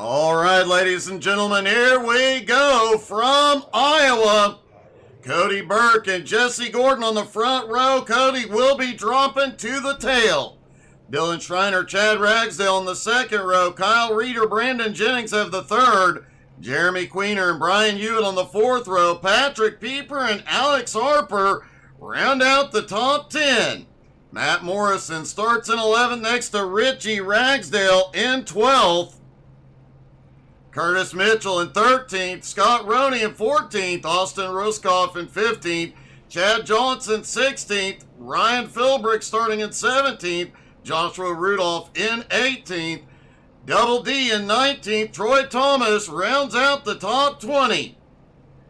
All right, ladies and gentlemen, here we go from Iowa. Cody Burke and Jesse Gordon on the front row. Cody will be dropping to the tail. Dylan Schreiner, Chad Ragsdale on the second row. Kyle Reeder, Brandon Jennings have the third. Jeremy Queener and Brian Hewitt on the fourth row. Patrick Pieper and Alex Harper round out the top 10. Matt Morrison starts in 11th next to Richie Ragsdale in 12th. Curtis Mitchell in 13th, Scott Roney in 14th, Austin Ruskoff in 15th, Chad Johnson 16th, Ryan Philbrick starting in 17th, Joshua Rudolph in 18th, Double D in 19th, Troy Thomas rounds out the top 20.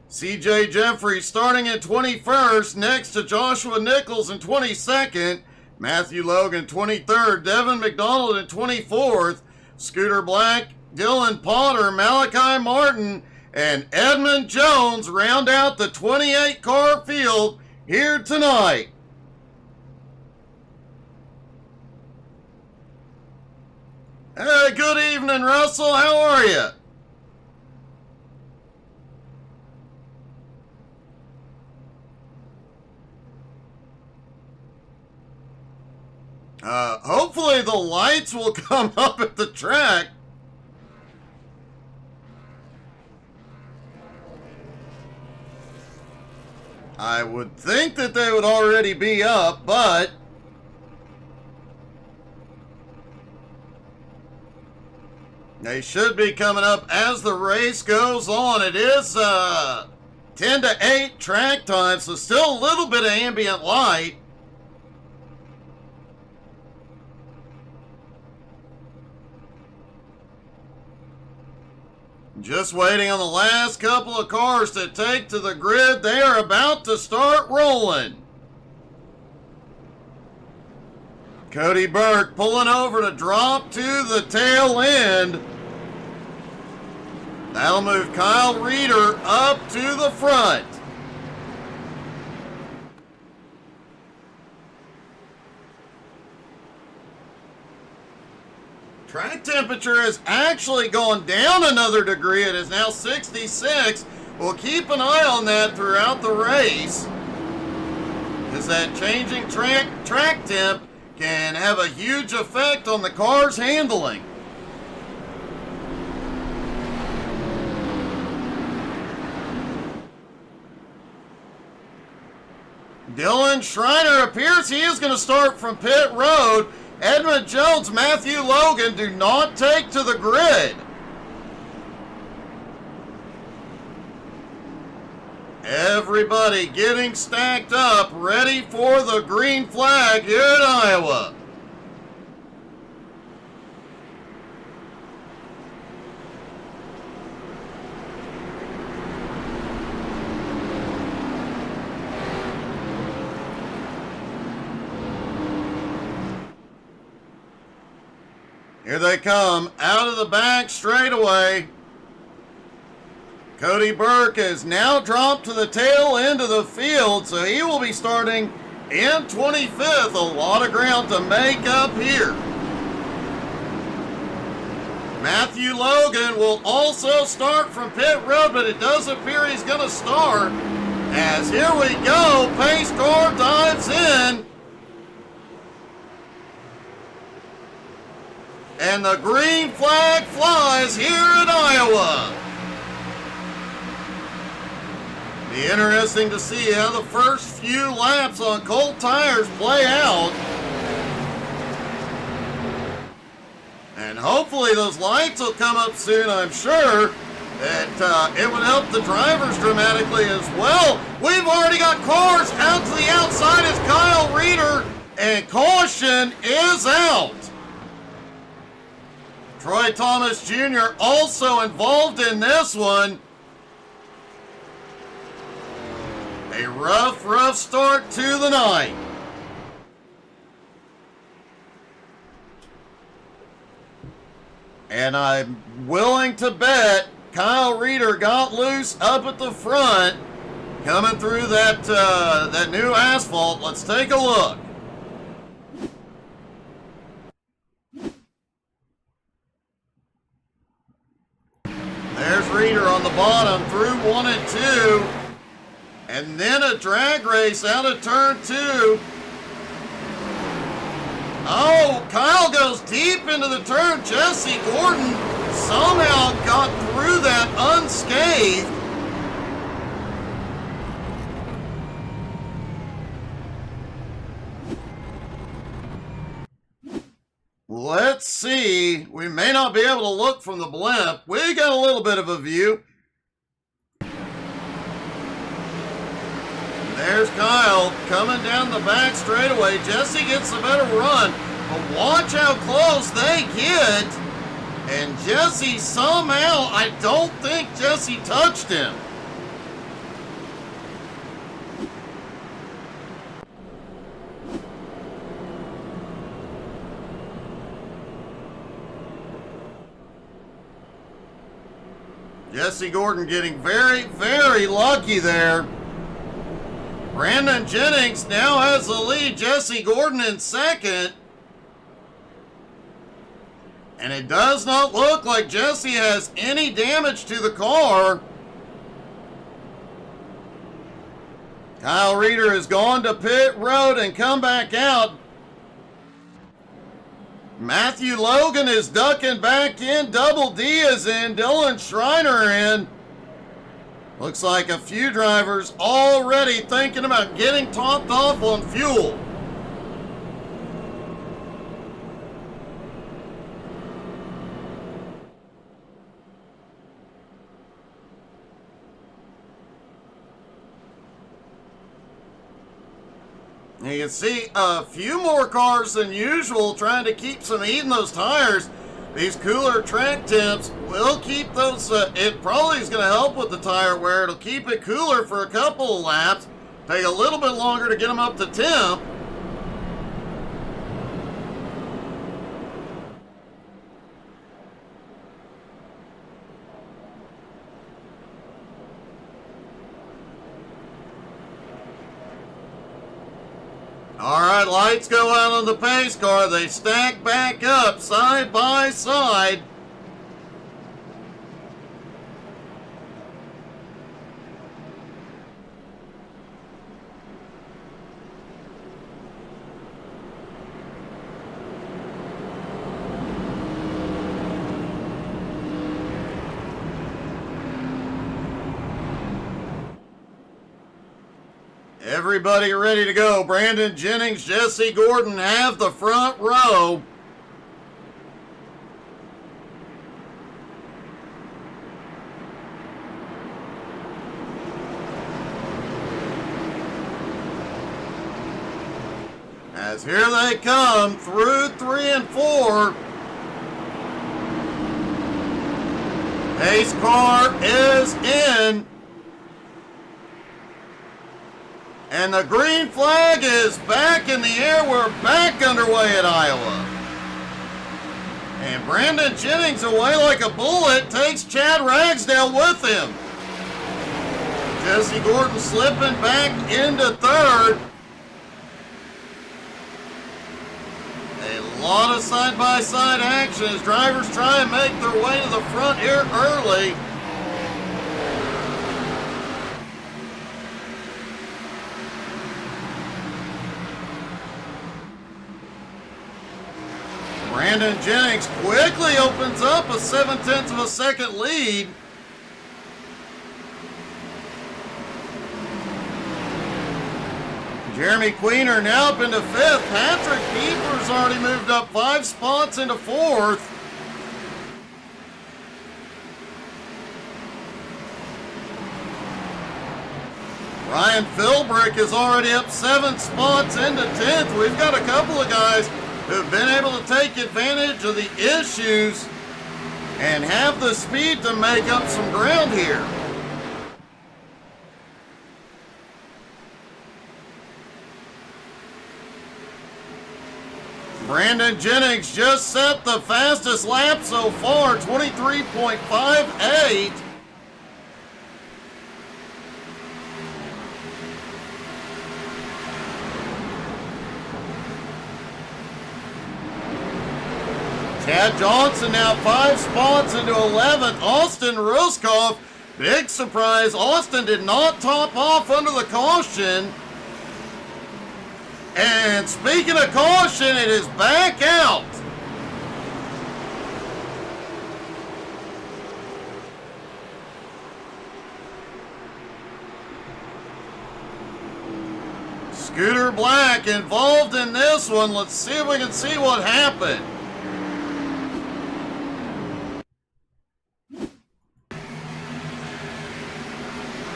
CJ Jeffrey starting in 21st, next to Joshua Nichols in 22nd, Matthew Logan 23rd, Devin McDonald in 24th, Scooter Black, Dylan Potter, Malachi Martin, and Edmund Jones round out the 28-car field here tonight. Hey, good evening, Russell. How are you? Hopefully the lights will come up at the track. I would think that they would already be up, but they should be coming up as the race goes on. It is 10 to 8 track time, so still a little bit of ambient light. Just waiting on the last couple of cars to take to the grid. They are about to start rolling. Cody Burke pulling over to drop to the tail end. That'll move Kyle Reeder up to the front. Track temperature has actually gone down another degree. It is now 66. We'll keep an eye on that throughout the race, because that changing track temp can have a huge effect on the car's handling. Dylan Schreiner appears he is going to start from pit road. Edmund Jones, Matthew Logan do not take to the grid. Everybody getting stacked up, ready for the green flag here in Iowa. Here they come, out of the back straightaway. Cody Burke has now dropped to the tail end of the field, so he will be starting in 25th. A lot of ground to make up here. Matthew Logan will also start from pit road, but it does appear he's going to start, as here we go, pace car dives in. And the green flag flies here in Iowa. Be interesting to see how the first few laps on cold tires play out. And hopefully those lights will come up soon. I'm sure that it would help the drivers dramatically as well. We've already got cars out to the outside as Kyle Reeder, and caution is out. Troy Thomas Jr. also involved in this one. A rough start to the night. And I'm willing to bet Kyle Reeder got loose up at the front coming through that new asphalt. Let's take a look. Reeder on the bottom through 1 and 2. And then a drag race out of turn 2. Oh, Kyle goes deep into the turn. Jesse Gordon somehow got through that unscathed. Let's see. We may not be able to look from the blimp. We got a little bit of a view. There's Kyle coming down the back straightaway. Jesse gets a better run, but watch how close they get. And Jesse somehow, I don't think Jesse touched him. Jesse Gordon getting very, very lucky there. Brandon Jennings now has the lead. Jesse Gordon in second. And it does not look like Jesse has any damage to the car. Kyle Reeder has gone to pit road and come back out. Matthew Logan is ducking back in. Double D is in. Dylan Schreiner in. Looks like a few drivers already thinking about getting topped off on fuel. You can see a few more cars than usual trying to keep some heat in those tires. These cooler track temps will keep those, it probably is going to help with the tire wear. It'll keep it cooler for a couple of laps. Take a little bit longer to get them up to temp. All right, lights go out on the pace car. They stack back up side by side. Everybody ready to go. Brandon Jennings, Jesse Gordon have the front row. As here they come through 3 and 4. Pace car is in. And the green flag is back in the air. We're back underway at Iowa. And Brandon Jennings, away like a bullet, takes Chad Ragsdale with him. Jesse Gordon slipping back into third. A lot of side-by-side action as drivers try and make their way to the front here early. Brandon Jennings quickly opens up a 0.7 of a second lead. Jeremy Queener now up into 5th. Patrick Keeper's already moved up 5 spots into 4th. Ryan Philbrick is already up 7 spots into 10th. We've got a couple of guys who've been able to take advantage of the issues and have the speed to make up some ground here. Brandon Jennings just set the fastest lap so far, 23.58. Chad Johnson now 5 spots into 11th. Austin Ruskoff, big surprise. Austin did not top off under the caution. And speaking of caution, it is back out. Scooter Black involved in this one. Let's see if we can see what happened.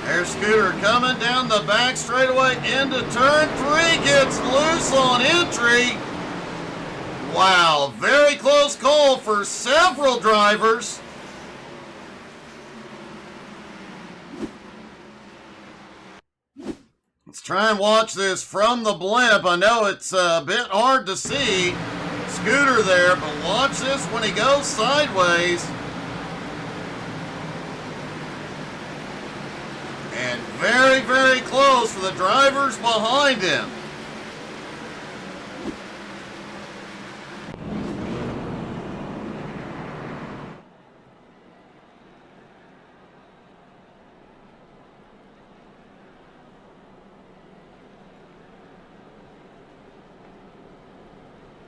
There's Scooter coming down the back straightaway into turn 3, gets loose on entry. Wow, very close call for several drivers. Let's try and watch this from the blimp. I know it's a bit hard to see Scooter there, but watch this when he goes sideways. And very, very close for the drivers behind him.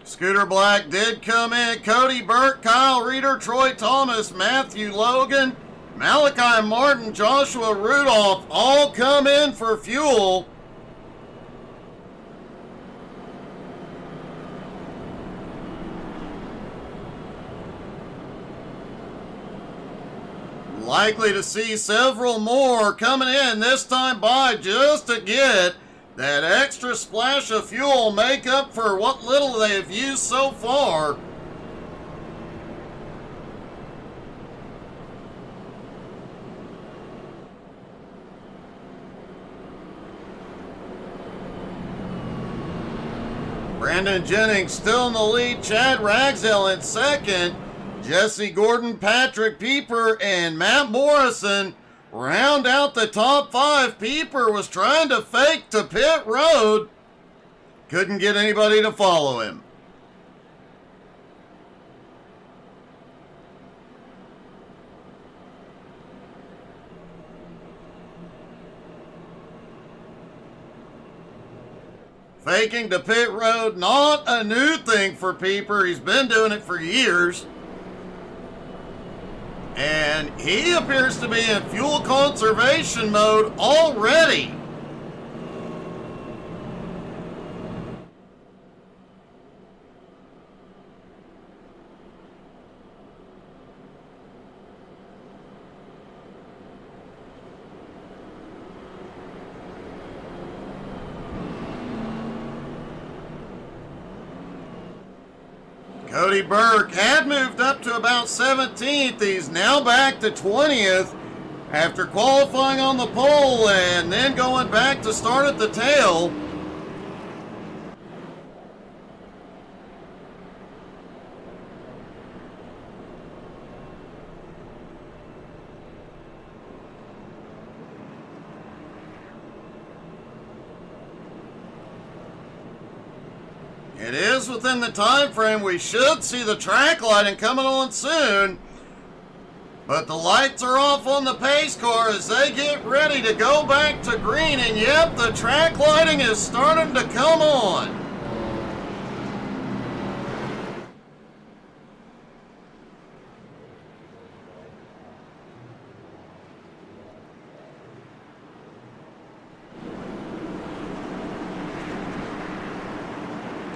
Scooter Black did come in. Cody Burke, Kyle Reeder, Troy Thomas, Matthew Logan, Malachi Martin, Joshua Rudolph all come in for fuel. Likely to see several more coming in this time by just to get that extra splash of fuel, make up for what little they've used so far. Brandon Jennings still in the lead. Chad Ragsdale in second. Jesse Gordon, Patrick Pieper, and Matt Morrison round out the top 5. Pieper was trying to fake to pit road. Couldn't get anybody to follow him. Faking to pit road, not a new thing for Pieper. He's been doing it for years. And he appears to be in fuel conservation mode already. Cody Burke had moved up to about 17th. He's now back to 20th after qualifying on the pole and then going back to start at the tail. It is within the time frame. We should see the track lighting coming on soon. But the lights are off on the pace car as they get ready to go back to green. And yep, the track lighting is starting to come on.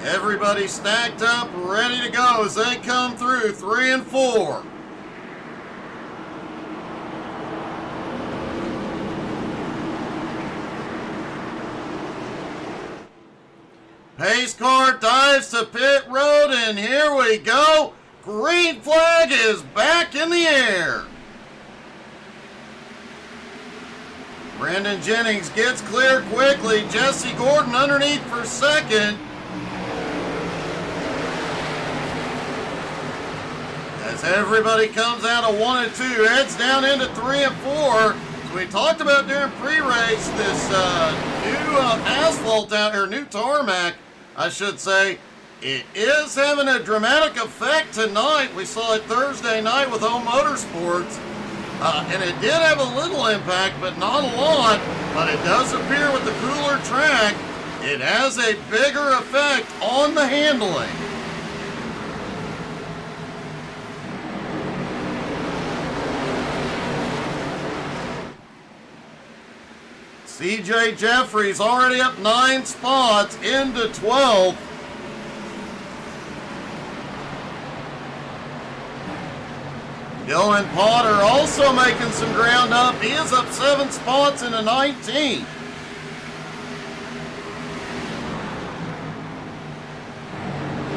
Everybody stacked up, ready to go as they come through 3 and 4. Pace car dives to pit road, and here we go. Green flag is back in the air. Brandon Jennings gets clear quickly. Jesse Gordon underneath for second. As everybody comes out of 1 and 2, heads down into 3 and 4. So we talked about during pre-race this new asphalt out here, new tarmac, I should say. It is having a dramatic effect tonight. We saw it Thursday night with Home Motorsports. And it did have a little impact, but not a lot. But it does appear with the cooler track, it has a bigger effect on the handling. CJ Jeffries already up 9 spots into 12th. Dylan Potter also making some ground up. He is up 7 spots into 19th.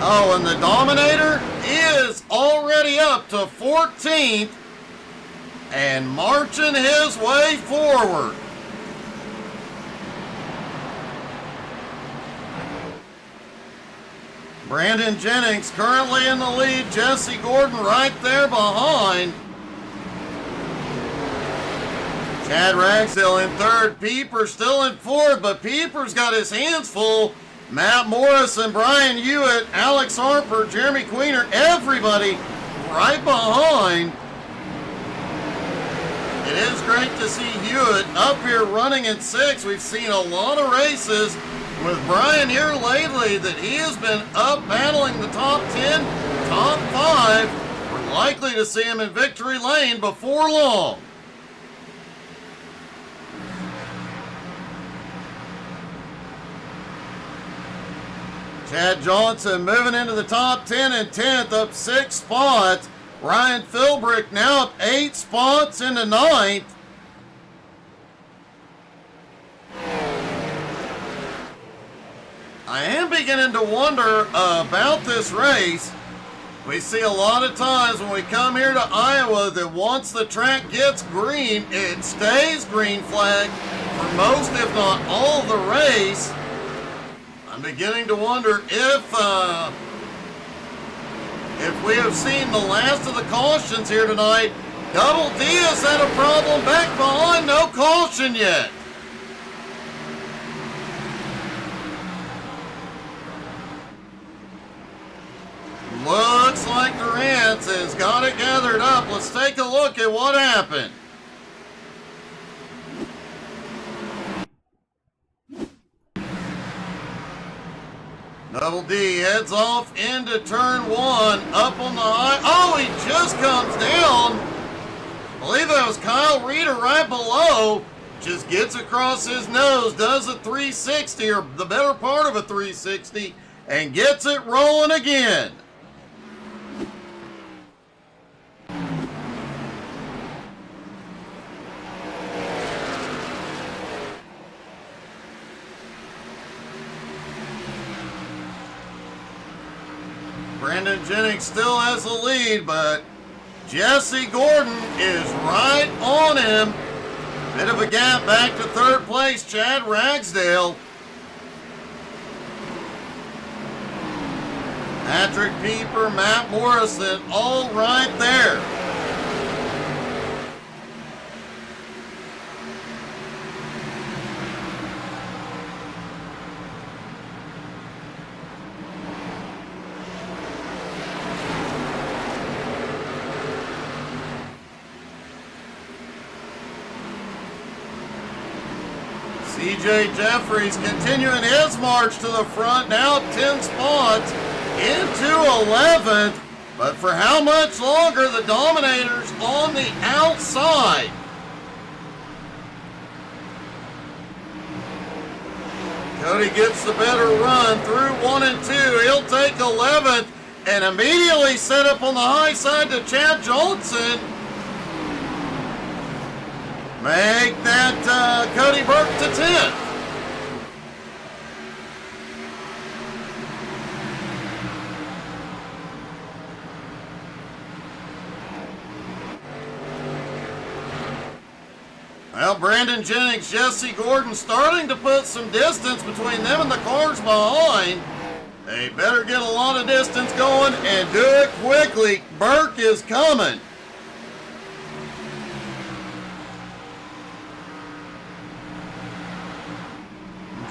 Oh, and the Dominator is already up to 14th and marching his way forward. Brandon Jennings currently in the lead. Jesse Gordon right there behind. Chad Ragsdale in third. Pieper still in fourth, but Pieper's got his hands full. Matt Morrison, Brian Hewitt, Alex Harper, Jeremy Queener, everybody right behind. It is great to see Hewitt up here running in 6th. We've seen a lot of races with Brian here lately that he has been up battling the top 10, top 5. We're likely to see him in victory lane before long. Chad Johnson moving into the top 10 and 10th, up 6 spots. Ryan Philbrick now up 8 spots into 9th. I am beginning to wonder about this race. We see a lot of times when we come here to Iowa that once the track gets green, it stays green flag for most, if not all, of the race. I'm beginning to wonder if we have seen the last of the cautions here tonight. Double D has had a problem back behind, no caution yet. Looks like Durant has got it gathered up. Let's take a look at what happened. Double D heads off into turn 1, up on the high. Oh, he just comes down. I believe that was Kyle Reeder right below. Just gets across his nose, does a 360, or the better part of a 360, and gets it rolling again. Brandon Jennings still has the lead, but Jesse Gordon is right on him. Bit of a gap back to third place, Chad Ragsdale. Patrick Pieper, Matt Morrison, all right there. CJ Jeffries continuing his march to the front, now 10 spots into 11th. But for how much longer? The Dominator's on the outside. Cody gets the better run through 1 and 2. He'll take 11th and immediately set up on the high side to Chad Johnson. Make that Cody Burke to 10th. Well, Brandon Jennings, Jesse Gordon starting to put some distance between them and the cars behind. They better get a lot of distance going and do it quickly. Burke is coming.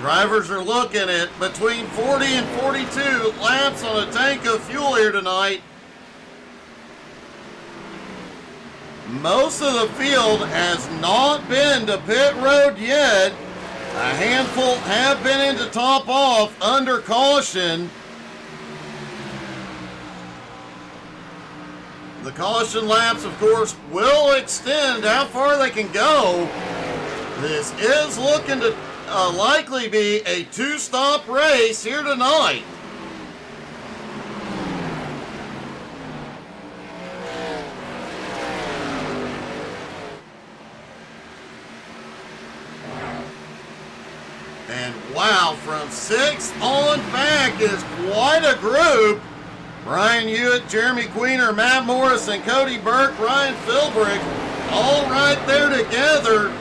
Drivers are looking at between 40 and 42 laps on a tank of fuel here tonight. Most of the field has not been to pit road yet. A handful have been into top off under caution. The caution laps, of course, will extend how far they can go. This is looking to likely be a two-stop race here tonight. And wow, from 6th on back is quite a group. Brian Hewitt, Jeremy Queener, Matt Morris, and Cody Burke, Ryan Philbrick, all right there together.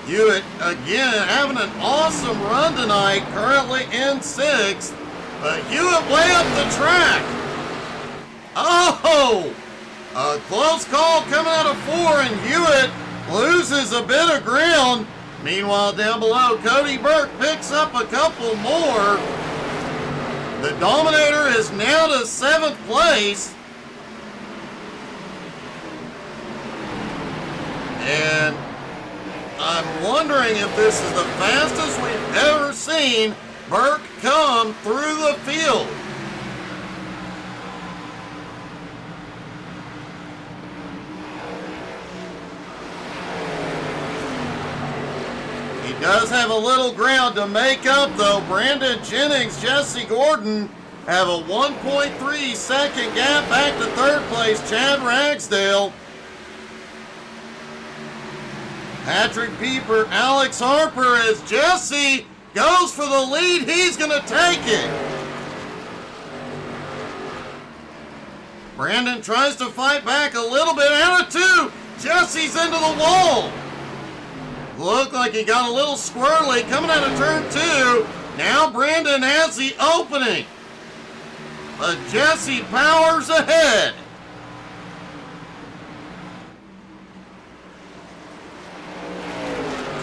Hewitt, again, having an awesome run tonight, currently in 6th. But Hewitt way up the track. Oh! A close call coming out of 4, and Hewitt loses a bit of ground. Meanwhile, down below, Cody Burke picks up a couple more. The Dominator is now to 7th place. And I'm wondering if this is the fastest we've ever seen Burke come through the field. He does have a little ground to make up, though. Brandon Jennings, Jesse Gordon have a 1.3 second gap back to 3rd place. Chad Ragsdale, Patrick Pieper, Alex Harper, as Jesse goes for the lead. He's going to take it. Brandon tries to fight back a little bit. Out of 2. Jesse's into the wall. Looked like he got a little squirrely coming out of turn 2. Now Brandon has the opening. But Jesse powers ahead.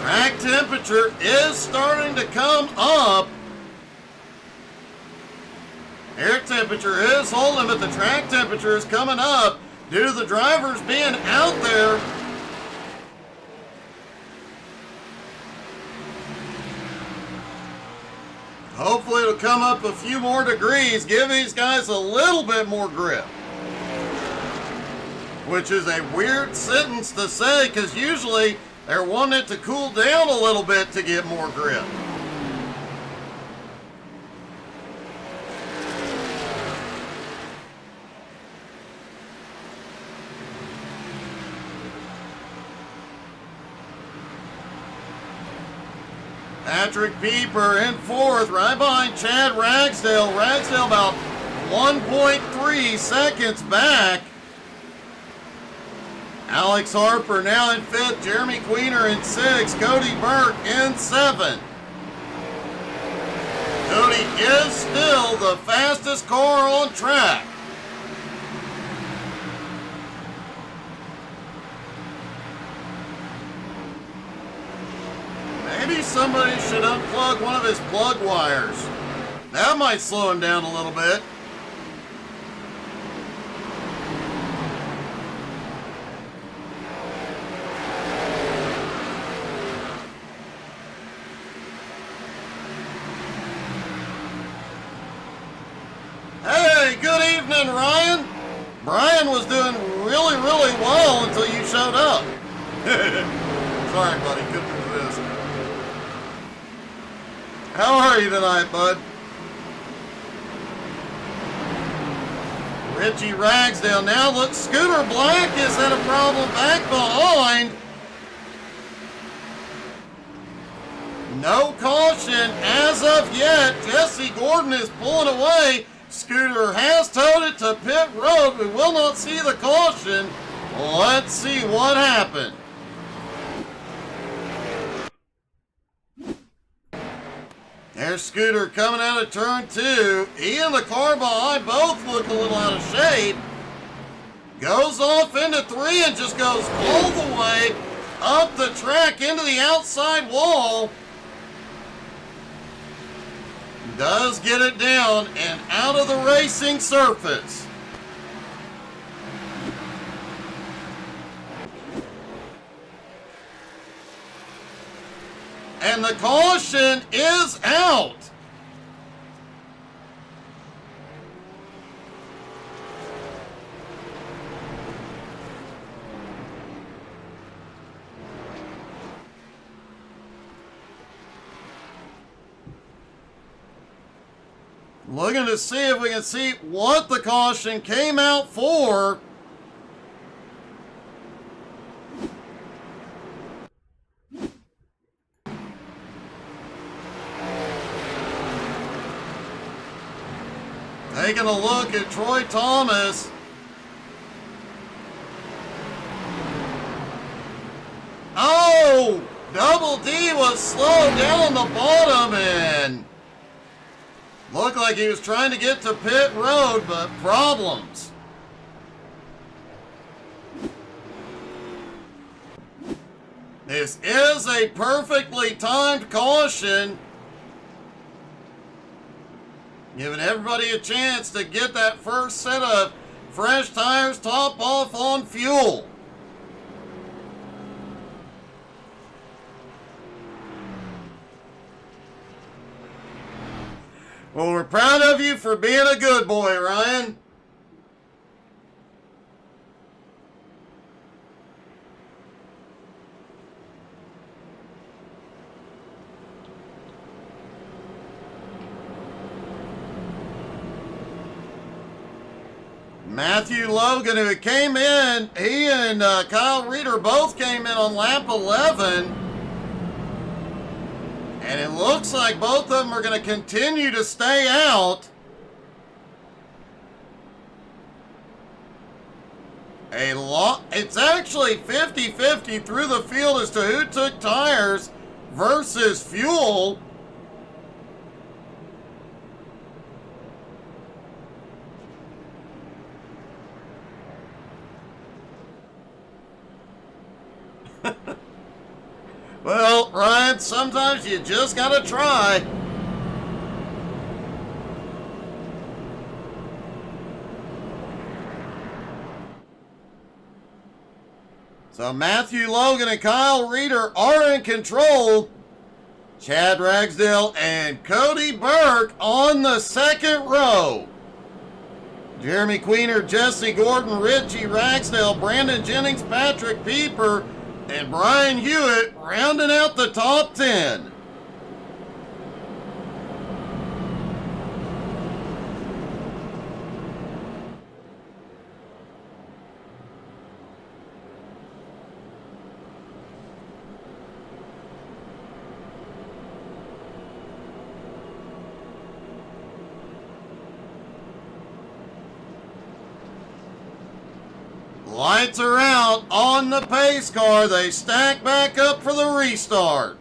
Track temperature is starting to come up. Air temperature is holding, but the track temperature is coming up due to the drivers being out there. Hopefully it'll come up a few more degrees, give these guys a little bit more grip. Which is a weird sentence to say, because usually they're wanting it to cool down a little bit to get more grip. Patrick Pieper in 4th, right behind Chad Ragsdale. Ragsdale about 1.3 seconds back. Alex Harper now in 5th. Jeremy Queener in 6th. Cody Burke in 7th. Cody is still the fastest car on track. Maybe somebody should unplug one of his plug wires. That might slow him down a little bit. Hey, good evening, Ryan. Brian was doing really, really well until you showed up. Sorry, buddy, couldn't resist. How are you tonight, bud? Richie Ragsdale now looks. Scooter Black has had a problem back behind. No caution as of yet. Jesse Gordon is pulling away. Scooter has towed it to pit road. We will not see the caution. Let's see what happened. There's Scooter coming out of turn 2. He and the car behind both look a little out of shape. Goes off into 3 and just goes all the way up the track into the outside wall. Does get it down and out of the racing surface. And the caution is out. Looking to see if we can see what the caution came out for. Taking a look at Troy Thomas. Oh! Double D was slowed down on the bottom and looked like he was trying to get to pit road, but problems. This is a perfectly timed caution, giving everybody a chance to get that first set of fresh tires top off on fuel. Well, we're proud of you for being a good boy, Ryan. Matthew Logan, who came in, he and Kyle Reeder both came in on lap 11. And it looks like both of them are going to continue to stay out. It's actually 50-50 through the field as to who took tires versus fuel. Well, Ryan, sometimes you just gotta try. So Matthew Logan and Kyle Reeder are in control. Chad Ragsdale and Cody Burke on the second row. Jeremy Queener, Jesse Gordon, Richie Ragsdale, Brandon Jennings, Patrick Pieper, and Brian Hewitt rounding out the top 10. Lights are out on the pace car. They stack back up for the restart.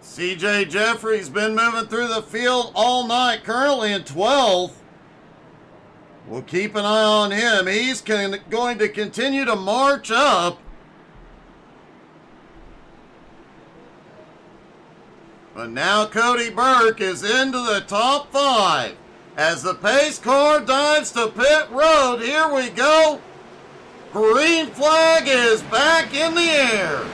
CJ Jeffrey's been moving through the field all night, currently in 12th. We'll keep an eye on him. He's going to continue to march up. But now Cody Burke is into the top 5. As the pace car dives to pit road, here we go. Green flag is back in the air.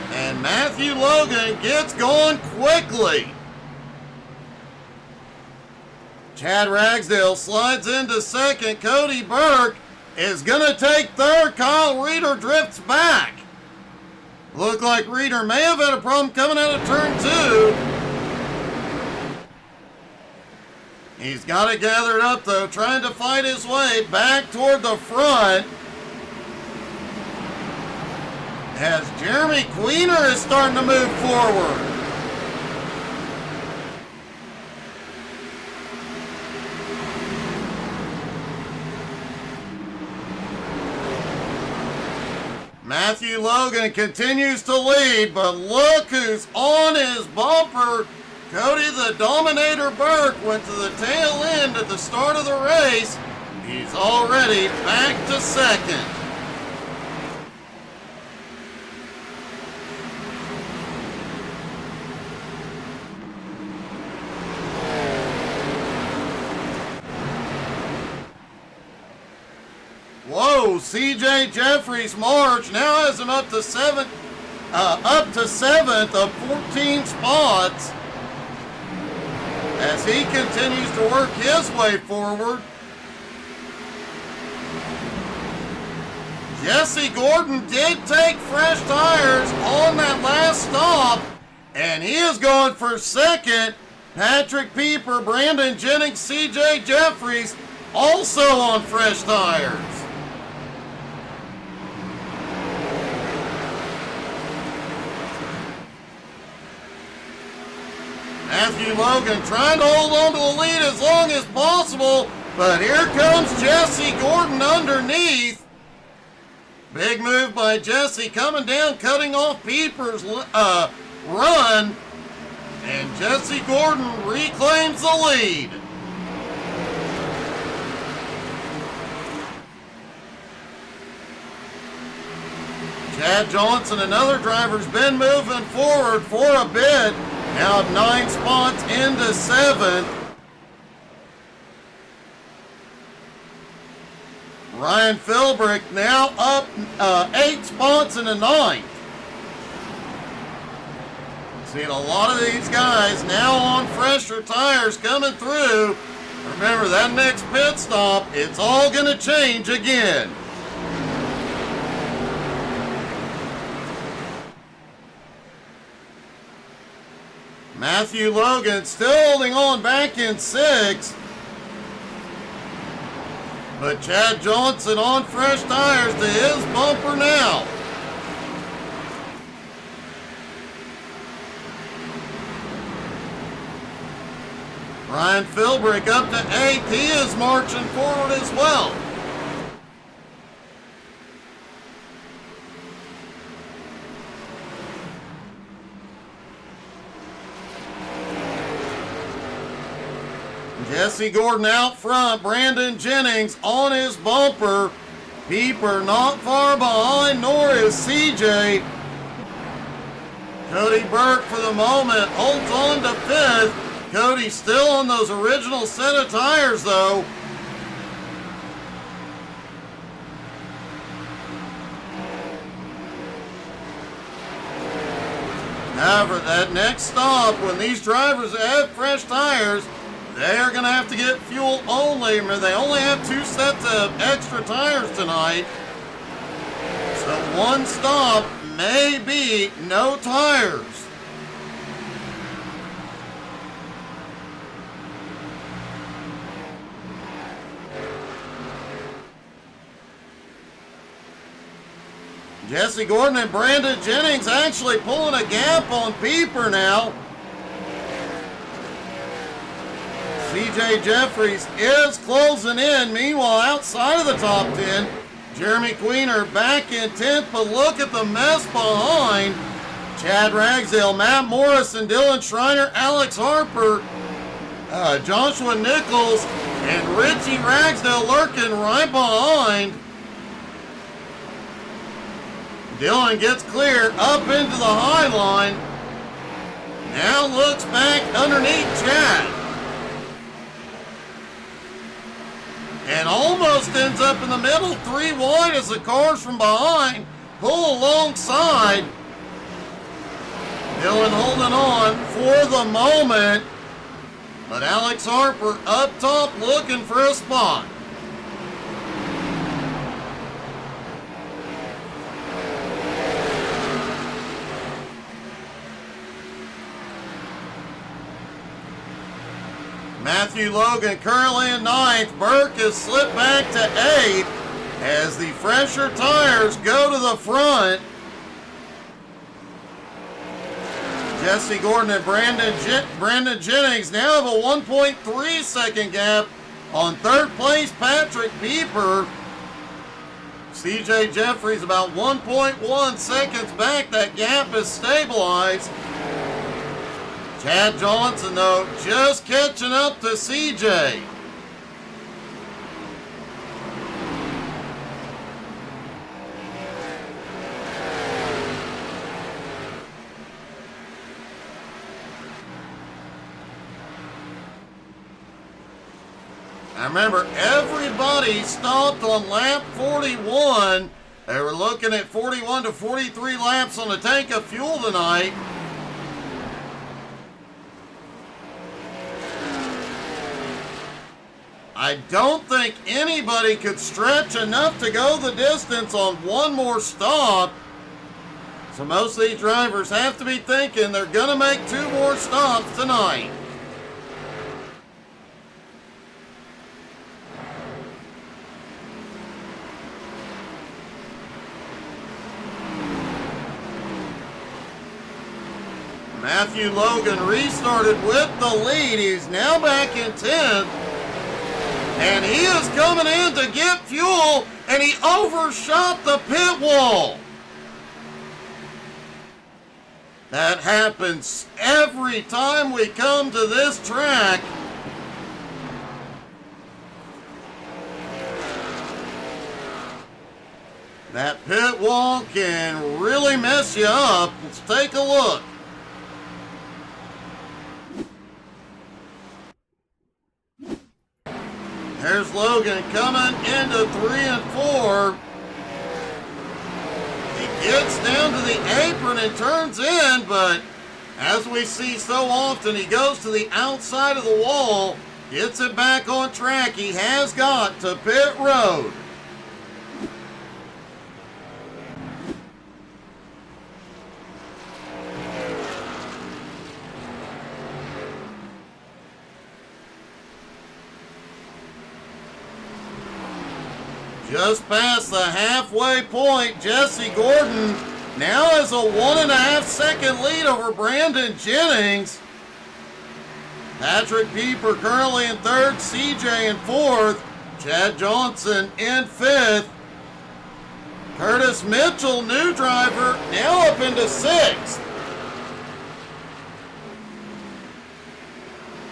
And Matthew Logan gets going quickly. Chad Ragsdale slides into second. Cody Burke is going to take third. Kyle Reeder drifts back. Look like Reeder may have had a problem coming out of turn 2. He's got it gathered up though, trying to fight his way back toward the front. As Jeremy Queener is starting to move forward. Matthew Logan continues to lead, but look who's on his bumper. Cody the Dominator Burke went to the tail end at the start of the race. He's already back to second. Whoa, CJ Jeffries' march now has him up to seventh of 14 spots as he continues to work his way forward. Jesse Gordon did take fresh tires on that last stop, and he is going for second. Patrick Pieper, Brandon Jennings, CJ Jeffries also on fresh tires. Matthew Logan trying to hold on to the lead as long as possible, but here comes Jesse Gordon underneath. Big move by Jesse coming down, cutting off Pieper's run, and Jesse Gordon reclaims the lead. Chad Johnson, another driver's been moving forward for a bit. Now 9 spots into 7th. Ryan Philbrick now up 8 spots into 9th. Seeing a lot of these guys now on fresher tires coming through. Remember, that next pit stop, it's all going to change again. Matthew Logan still holding on back in 6th. But Chad Johnson on fresh tires to his bumper now. Ryan Philbrick up to 8th. He is marching forward as well. Jesse Gordon out front, Brandon Jennings on his bumper. Pieper not far behind, nor is CJ. Cody Burke for the moment holds on to 5th. Cody still on those original set of tires though. However, that next stop, when these drivers have fresh tires, they are going to have to get fuel only. They only have 2 sets of extra tires tonight. So one stop may be no tires. Jesse Gordon and Brandon Jennings actually pulling a gap on Pieper now. CJ Jeffries is closing in. Meanwhile, outside of the top 10, Jeremy Queener back in 10th, but look at the mess behind. Chad Ragsdale, Matt Morrison, Dylan Schreiner, Alex Harper, Joshua Nichols, and Richie Ragsdale lurking right behind. Dylan gets clear up into the high line. Now looks back underneath Chad. And almost ends up in the middle, 3 wide as the cars from behind pull alongside. Dylan holding on for the moment, but Alex Harper up top looking for a spot. Matthew Logan currently in 9th. Burke has slipped back to 8th as the fresher tires go to the front. Jesse Gordon and Brandon Jennings now have a 1.3 second gap on 3rd place Patrick Pieper. CJ Jeffries about 1.1 seconds back. That gap is stabilized. Chad Johnson, though, just catching up to CJ. I remember everybody stopped on lap 41. They were looking at 41 to 43 laps on the tank of fuel tonight. I don't think anybody could stretch enough to go the distance on one more stop. So most of these drivers have to be thinking they're going to make 2 more stops tonight. Matthew Logan restarted with the lead. He's now back in 10th. And he is coming in to get fuel, and he overshot the pit wall. That happens every time we come to this track. That pit wall can really mess you up. Let's take a look. There's Logan coming into 3 and 4. He gets down to the apron and turns in, but as we see so often, he goes to the outside of the wall, gets it back on track. He has got to pit road. Just past the halfway point, Jesse Gordon now has a 1.5 second lead over Brandon Jennings. Patrick Pieper currently in 3rd, CJ in 4th, Chad Johnson in 5th. Curtis Mitchell, new driver, now up into 6th.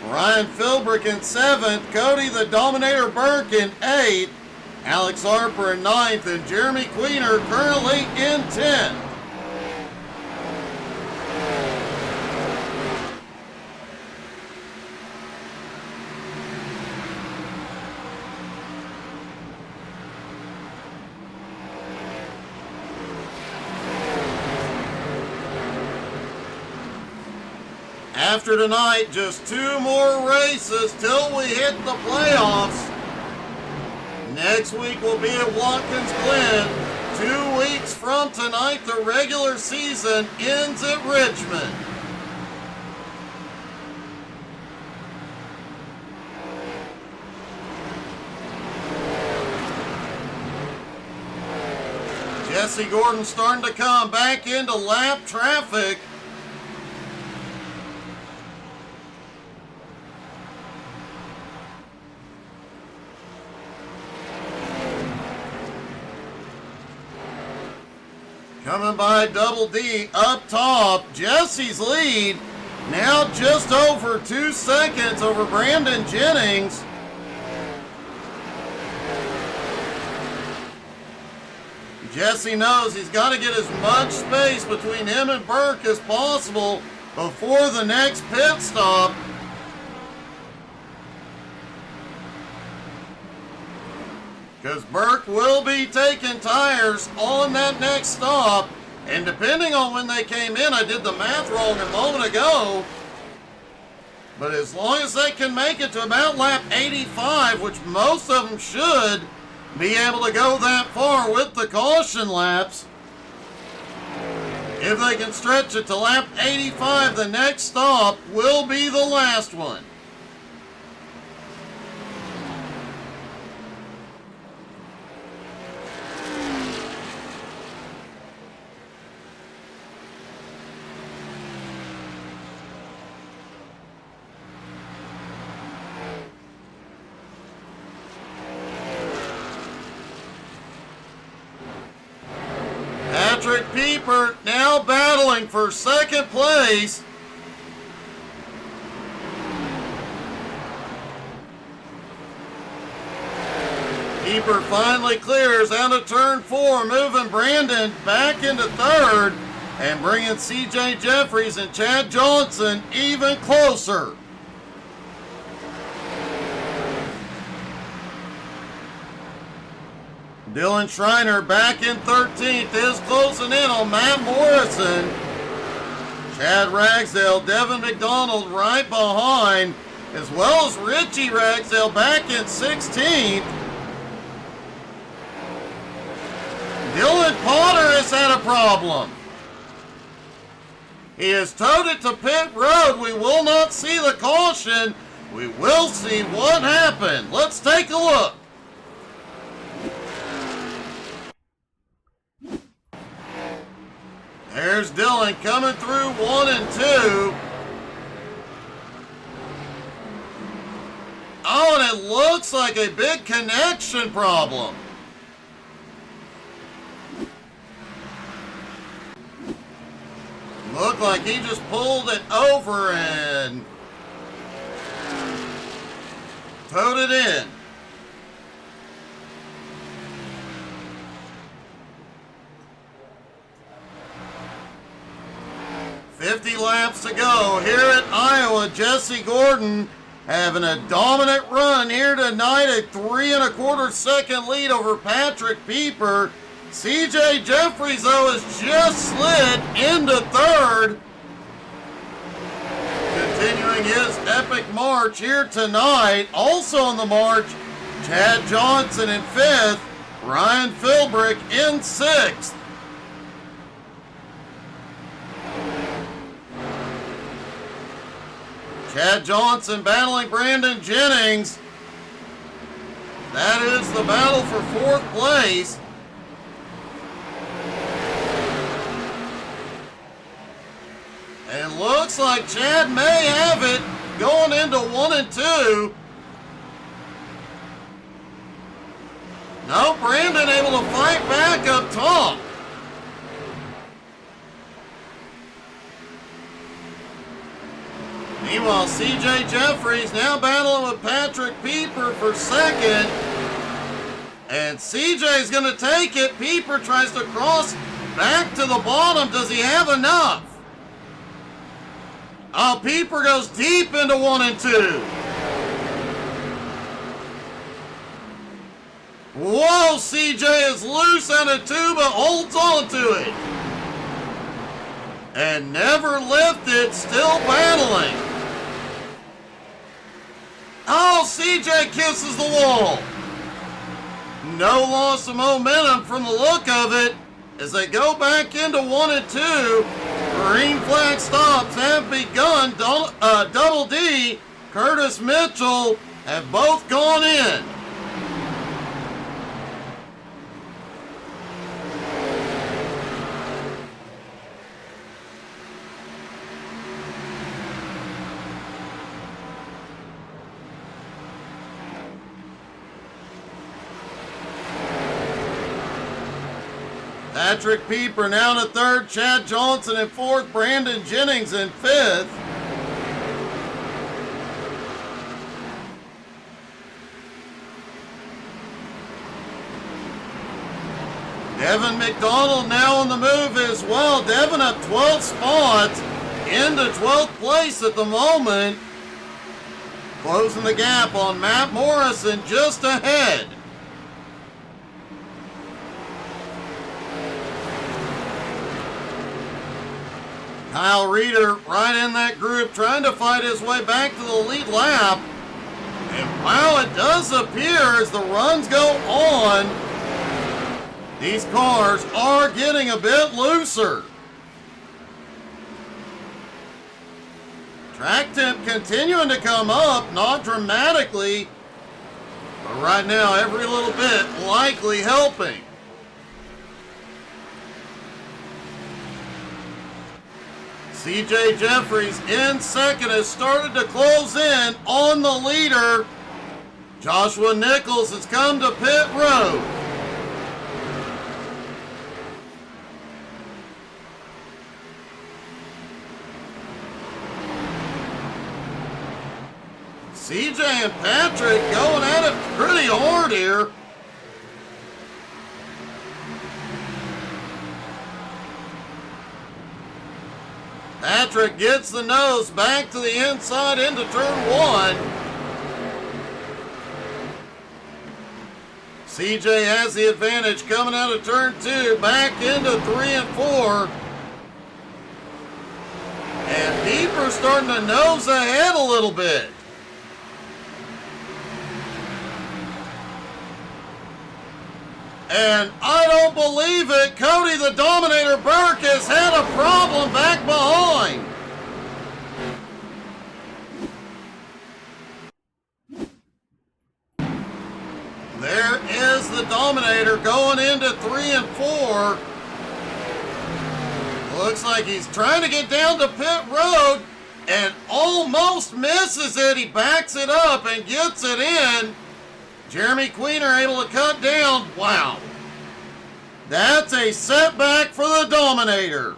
Ryan Philbrick in 7th, Cody the Dominator Burke in 8th. Alex Harper in 9th, and Jeremy Queener currently in 10th. After tonight, just 2 more races till we hit the playoffs. Next week will be at Watkins Glen. 2 weeks from tonight, the regular season ends at Richmond. Jesse Gordon starting to come back into lap traffic. Coming by Double D up top, Jesse's lead now just over 2 seconds over Brandon Jennings. Jesse knows he's got to get as much space between him and Burke as possible before the next pit stop. Because Burke will be taking tires on that next stop. And depending on when they came in, I did the math wrong a moment ago. But as long as they can make it to about lap 85, which most of them should be able to go that far with the caution laps. If they can stretch it to lap 85, the next stop will be the last one. Pieper now battling for second place. Pieper finally clears out of turn 4, moving Brandon back into third and bringing CJ Jeffries and Chad Johnson even closer. Dylan Schreiner back in 13th is closing in on Matt Morrison. Chad Ragsdale, Devin McDonald right behind, as well as Richie Ragsdale back in 16th. Dylan Potter has had a problem. He has towed it to pit road. We will not see the caution. We will see what happened. Let's take a look. There's Dylan coming through 1 and 2. Oh, and it looks like a big connection problem. Looked like he just pulled it over and towed it in. $50 laps to go here at Iowa. Jesse Gordon having a dominant run here tonight, a 3 1/4 second lead over Patrick Pieper. CJ Jeffries, though, has just slid into third. Continuing his epic march here tonight. Also on the march, Chad Johnson in 5th, Ryan Philbrick in 6th. Chad Johnson battling Brandon Jennings. That is the battle for 4th place. And looks like Chad may have it going into 1 and 2. No, Brandon able to fight back up top. Meanwhile, CJ Jeffries now battling with Patrick Pieper for 2nd. And CJ's going to take it. Pieper tries to cross back to the bottom. Does he have enough? Oh, Pieper goes deep into 1 and 2. Whoa, CJ is loose out of 2, but holds on to it. And never lifted, still battling. Oh, CJ kisses the wall. No loss of momentum from the look of it as they go back into 1 and 2. Green flag stops have begun. Double D, Curtis Mitchell have both gone in. Patrick Pieper now in 3rd, Chad Johnson in 4th, Brandon Jennings in 5th. Devin McDonald now on the move as well. Devin up 12 spots into 12th place at the moment. Closing the gap on Matt Morrison just ahead. Kyle Reeder right in that group trying to fight his way back to the lead lap. And wow, it does appear as the runs go on, these cars are getting a bit looser. Track temp continuing to come up, not dramatically, but right now every little bit likely helping. CJ Jeffries in 2nd has started to close in on the leader. Joshua Nichols has come to pit road. CJ and Patrick going at it pretty hard here. Patrick gets the nose back to the inside into turn 1. CJ has the advantage coming out of turn 2, back into 3 and 4. And Deeper starting to nose ahead a little bit. And I don't believe it, Cody the Dominator Burke has had a problem back behind. There is the Dominator going into 3 and 4. Looks like he's trying to get down to pit road and almost misses it. He backs it up and gets it in. Jeremy Queener able to cut down. Wow. That's a setback for the Dominator.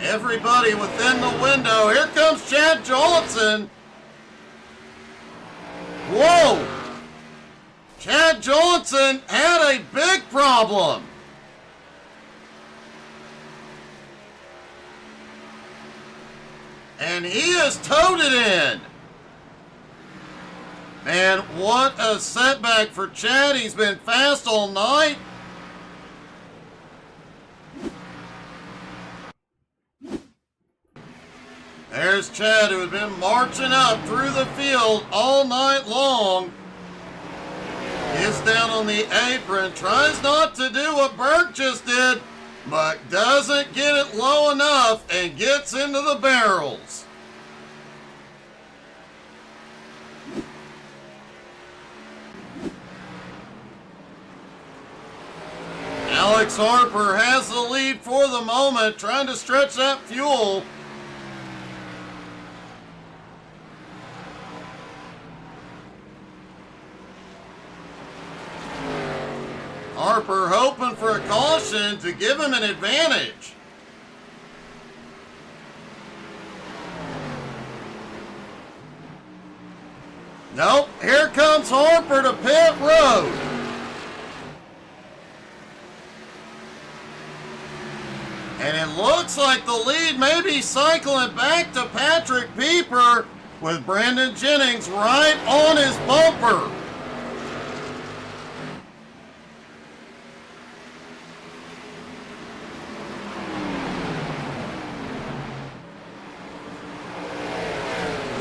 Everybody within the window. Here comes Chad Johnson. Whoa. Chad Johnson had a big problem. And he has towed it in. Man, what a setback for Chad. He's been fast all night. There's Chad, who has been marching up through the field all night long. Gets down on the apron, tries not to do what Burke just did, but doesn't get it low enough and gets into the barrels. Alex Harper has the lead for the moment, trying to stretch that fuel. Harper hoping for a caution to give him an advantage. Nope, here comes Harper to pit road. And it looks like the lead may be cycling back to Patrick Pieper with Brandon Jennings right on his bumper.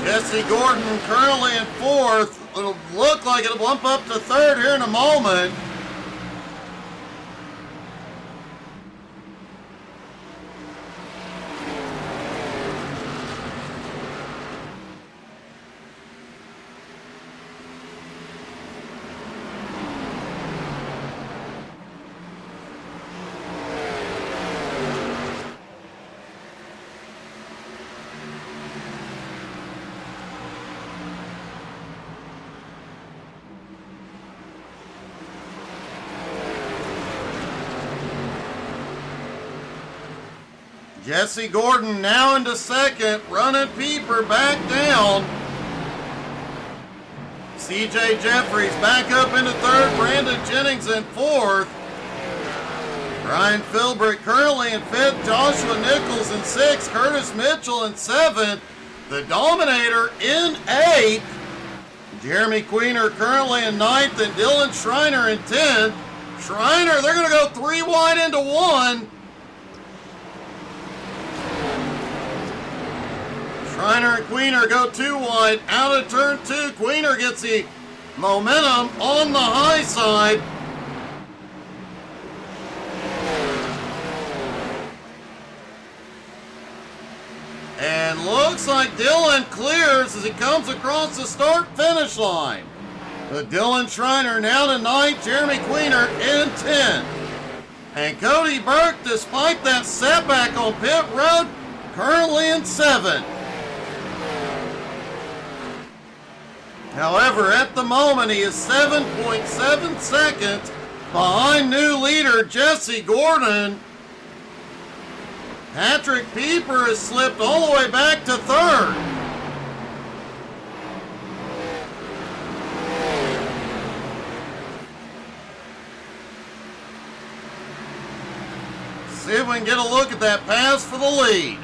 Jesse Gordon currently in 4th. It'll look like it'll bump up to 3rd here in a moment. Jesse Gordon now into 2nd, running Pieper back down. CJ Jeffries back up into 3rd, Brandon Jennings in 4th. Brian Philbrick currently in 5th, Joshua Nichols in 6th, Curtis Mitchell in 7th. The Dominator in 8th. Jeremy Queener currently in 9th and Dylan Schreiner in 10th. Schreiner, they're going to go 3 wide into 1. Schreiner and Queener go 2 wide out of turn 2. Queener gets the momentum on the high side. And looks like Dylan clears as he comes across the start-finish line. But Dylan Schreiner now to 9th, Jeremy Queener in 10th. And Cody Burke, despite that setback on pit road, currently in 7th. However, at the moment, he is 7.7 seconds behind new leader Jesse Gordon. Patrick Pieper has slipped all the way back to third. See if we can get a look at that pass for the lead.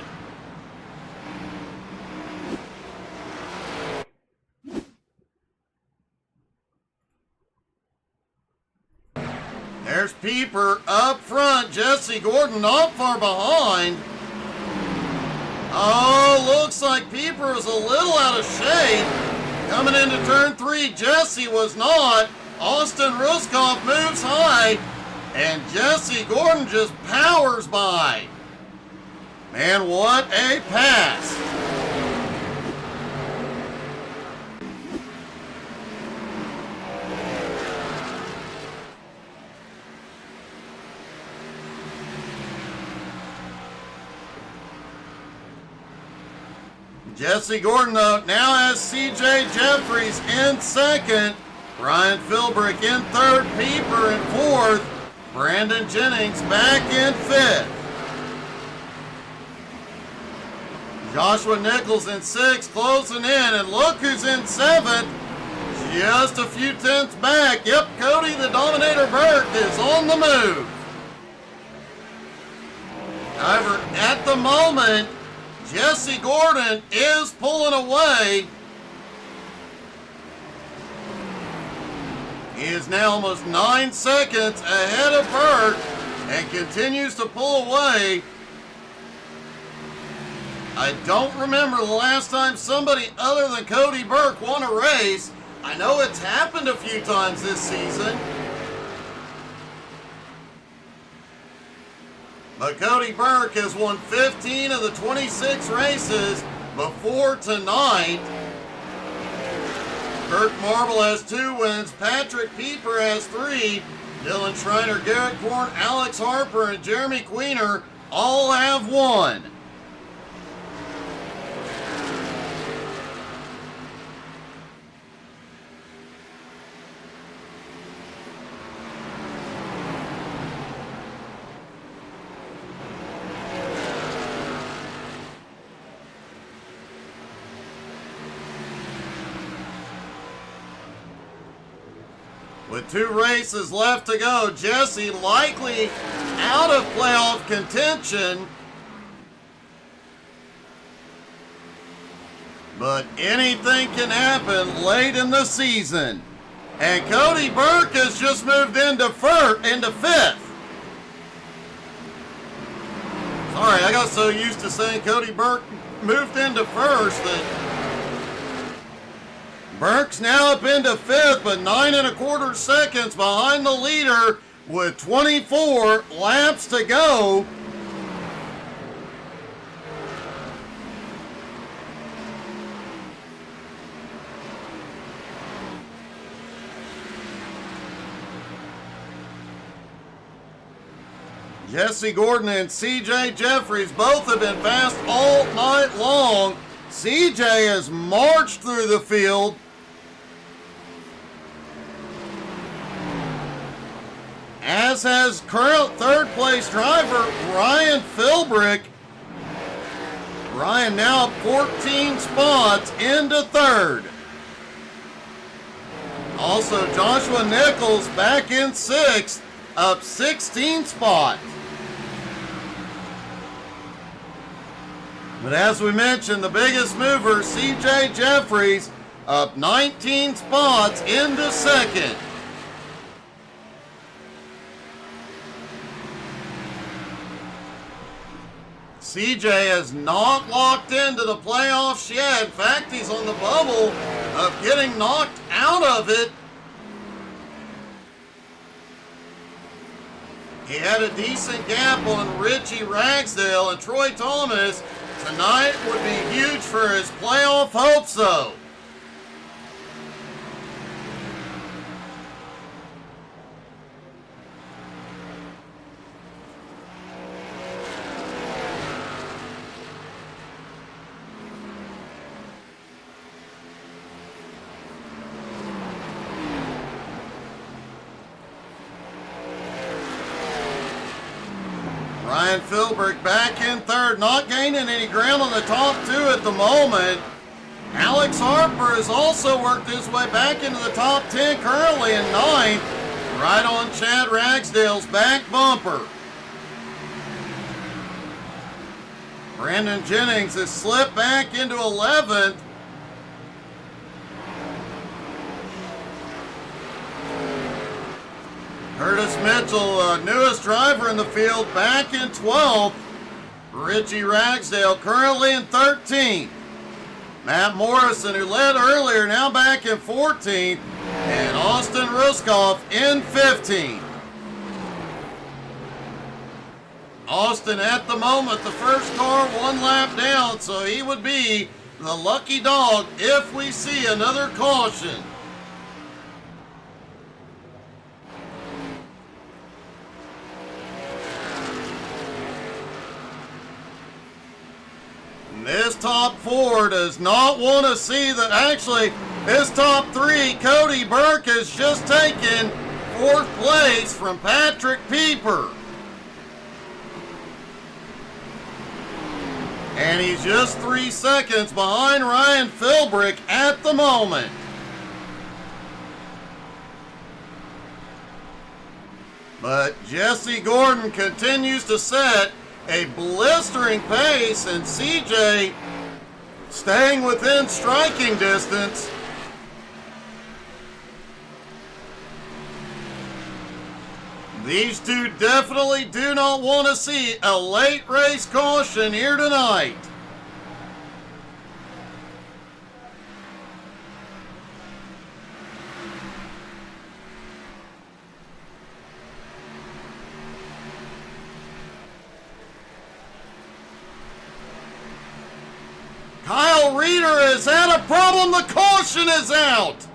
There's Pieper up front. Jesse Gordon not far behind. Oh, looks like Pieper was a little out of shape. Coming into turn 3, Jesse was not. Austin Ruskoff moves high, and Jesse Gordon just powers by. Man, what a pass. Jesse Gordon, though, now has C.J. Jeffries in second. Ryan Philbrick in third. Pieper in fourth. Brandon Jennings back in fifth. Joshua Nichols in sixth, closing in. And look who's in seventh. Just a few tenths back. Yep, Cody the Dominator Burke is on the move. However, at the moment, Jesse Gordon is pulling away. He is now almost 9 seconds ahead of Burke and continues to pull away. I don't remember the last time somebody other than Cody Burke won a race. I know it's happened a few times this season. But Cody Burke has won 15 of the 26 races before tonight. Kirk Marble has 2 wins. Patrick Pieper has 3. Dylan Schreiner, Garrett Korn, Alex Harper, and Jeremy Queener all have 1. With 2 races left to go, Jesse likely out of playoff contention. But anything can happen late in the season. And Cody Burke has just moved into fifth. Sorry, I got so used to saying Cody Burke moved into first that Burke's now up into fifth, but 9 1/4 seconds behind the leader with 24 laps to go. Jesse Gordon and C.J. Jeffries both have been fast all night long. C.J. has marched through the field. As has current third place driver Ryan Philbrick. Ryan now 14 spots into third. Also Joshua Nichols back in sixth, up 16 spots. But as we mentioned, the biggest mover, C.J. Jeffries, up 19 spots into second. CJ has not locked into the playoffs yet. In fact, he's on the bubble of getting knocked out of it. He had a decent gap on Richie Ragsdale, and Troy Thomas tonight would be huge for his playoff hopes, though. Ryan Philbrick back in third, not gaining any ground on the top two at the moment. Alex Harper has also worked his way back into the top 10, currently in ninth, right on Chad Ragsdale's back bumper. Brandon Jennings has slipped back into 11th. Curtis Mitchell, newest driver in the field, back in 12th. Richie Ragsdale currently in 13th. Matt Morrison, who led earlier, now back in 14th. And Austin Ruskoff in 15th. Austin at the moment, the first car 1 lap down, so he would be the lucky dog if we see another caution. This top 4 does not want to see that. Actually, this top 3, Cody Burke has just taken 4th place from Patrick Pieper. And he's just 3 seconds behind Ryan Philbrick at the moment. But Jesse Gordon continues to set a blistering pace, and CJ staying within striking distance. These two definitely do not want to see a late race caution here tonight. Kyle Reeder has had a problem. The caution is out.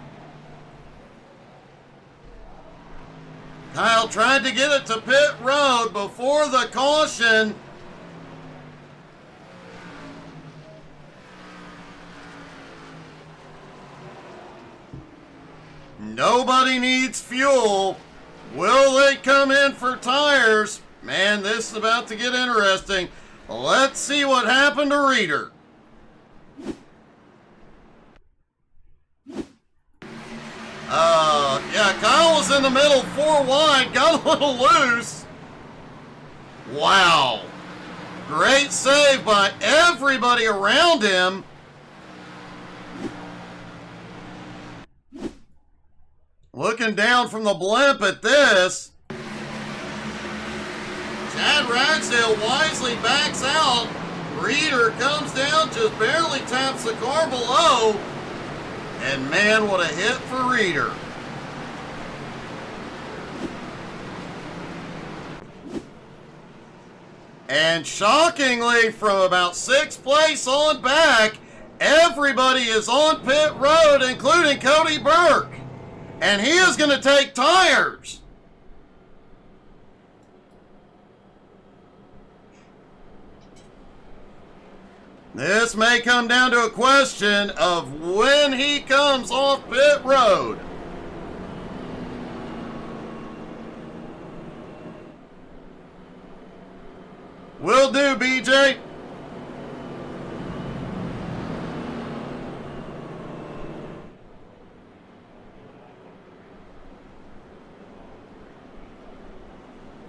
Kyle tried to get it to pit road before the caution. Nobody needs fuel. Will they come in for tires? Man, this is about to get interesting. Let's see what happened to Reeder. Yeah, Kyle was in the middle, 4 wide, got a little loose. Wow. Great save by everybody around him. Looking down from the blimp at this. Chad Ragsdale wisely backs out. Reeder comes down, just barely taps the car below. And man, what a hit for Reeder. And shockingly, from about 6th place on back, everybody is on pit road, including Cody Burke. And he is going to take tires. This may come down to a question of when he comes off pit road. Will do, BJ.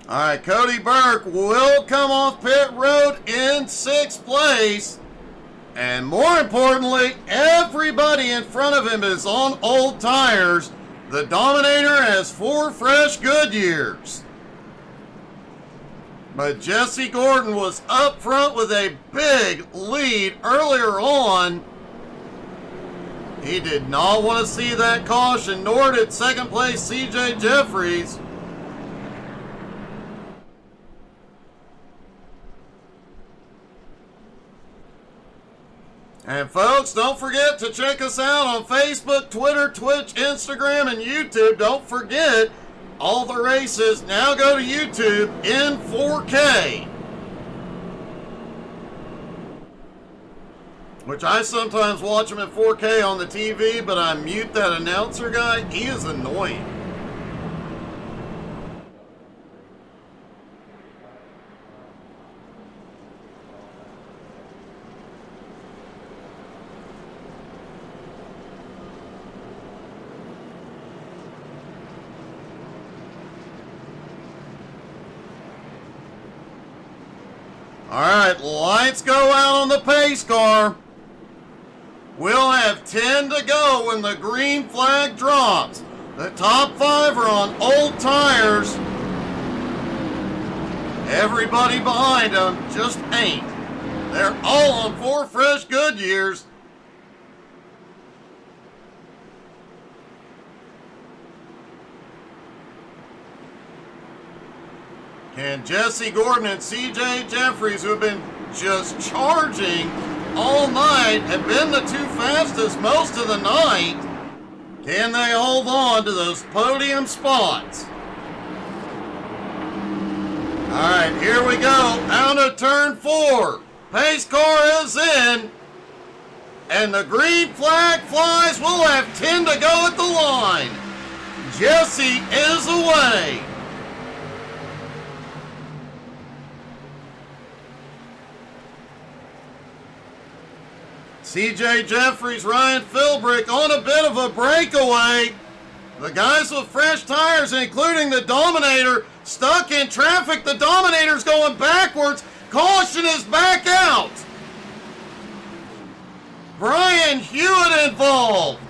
All right, Cody Burke will come off pit road in 6th place. And more importantly, everybody in front of him is on old tires. The Dominator has 4 fresh Goodyears. But Jesse Gordon was up front with a big lead earlier on. He did not want to see that caution, nor did 2nd place CJ Jeffries. And folks, don't forget to check us out on Facebook, Twitter, Twitch, Instagram, and YouTube. Don't forget, all the races now go to YouTube in 4K. Which I sometimes watch them in 4K on the TV, but I mute that announcer guy. He is annoying. All right, lights go out on the pace car. We'll have 10 to go when the green flag drops. The top 5 are on old tires. Everybody behind them just ain't. They're all on 4 fresh Goodyears. And Jesse Gordon and CJ Jeffries, who have been just charging all night, have been the 2 fastest most of the night. Can they hold on to those podium spots? All right, here we go. Out of turn 4. Pace car is in. And the green flag flies. We'll have 10 to go at the line. Jesse is away. CJ Jeffries, Ryan Philbrick on a bit of a breakaway. The guys with fresh tires, including the Dominator, stuck in traffic. The Dominator's going backwards. Caution is back out. Brian Hewitt involved.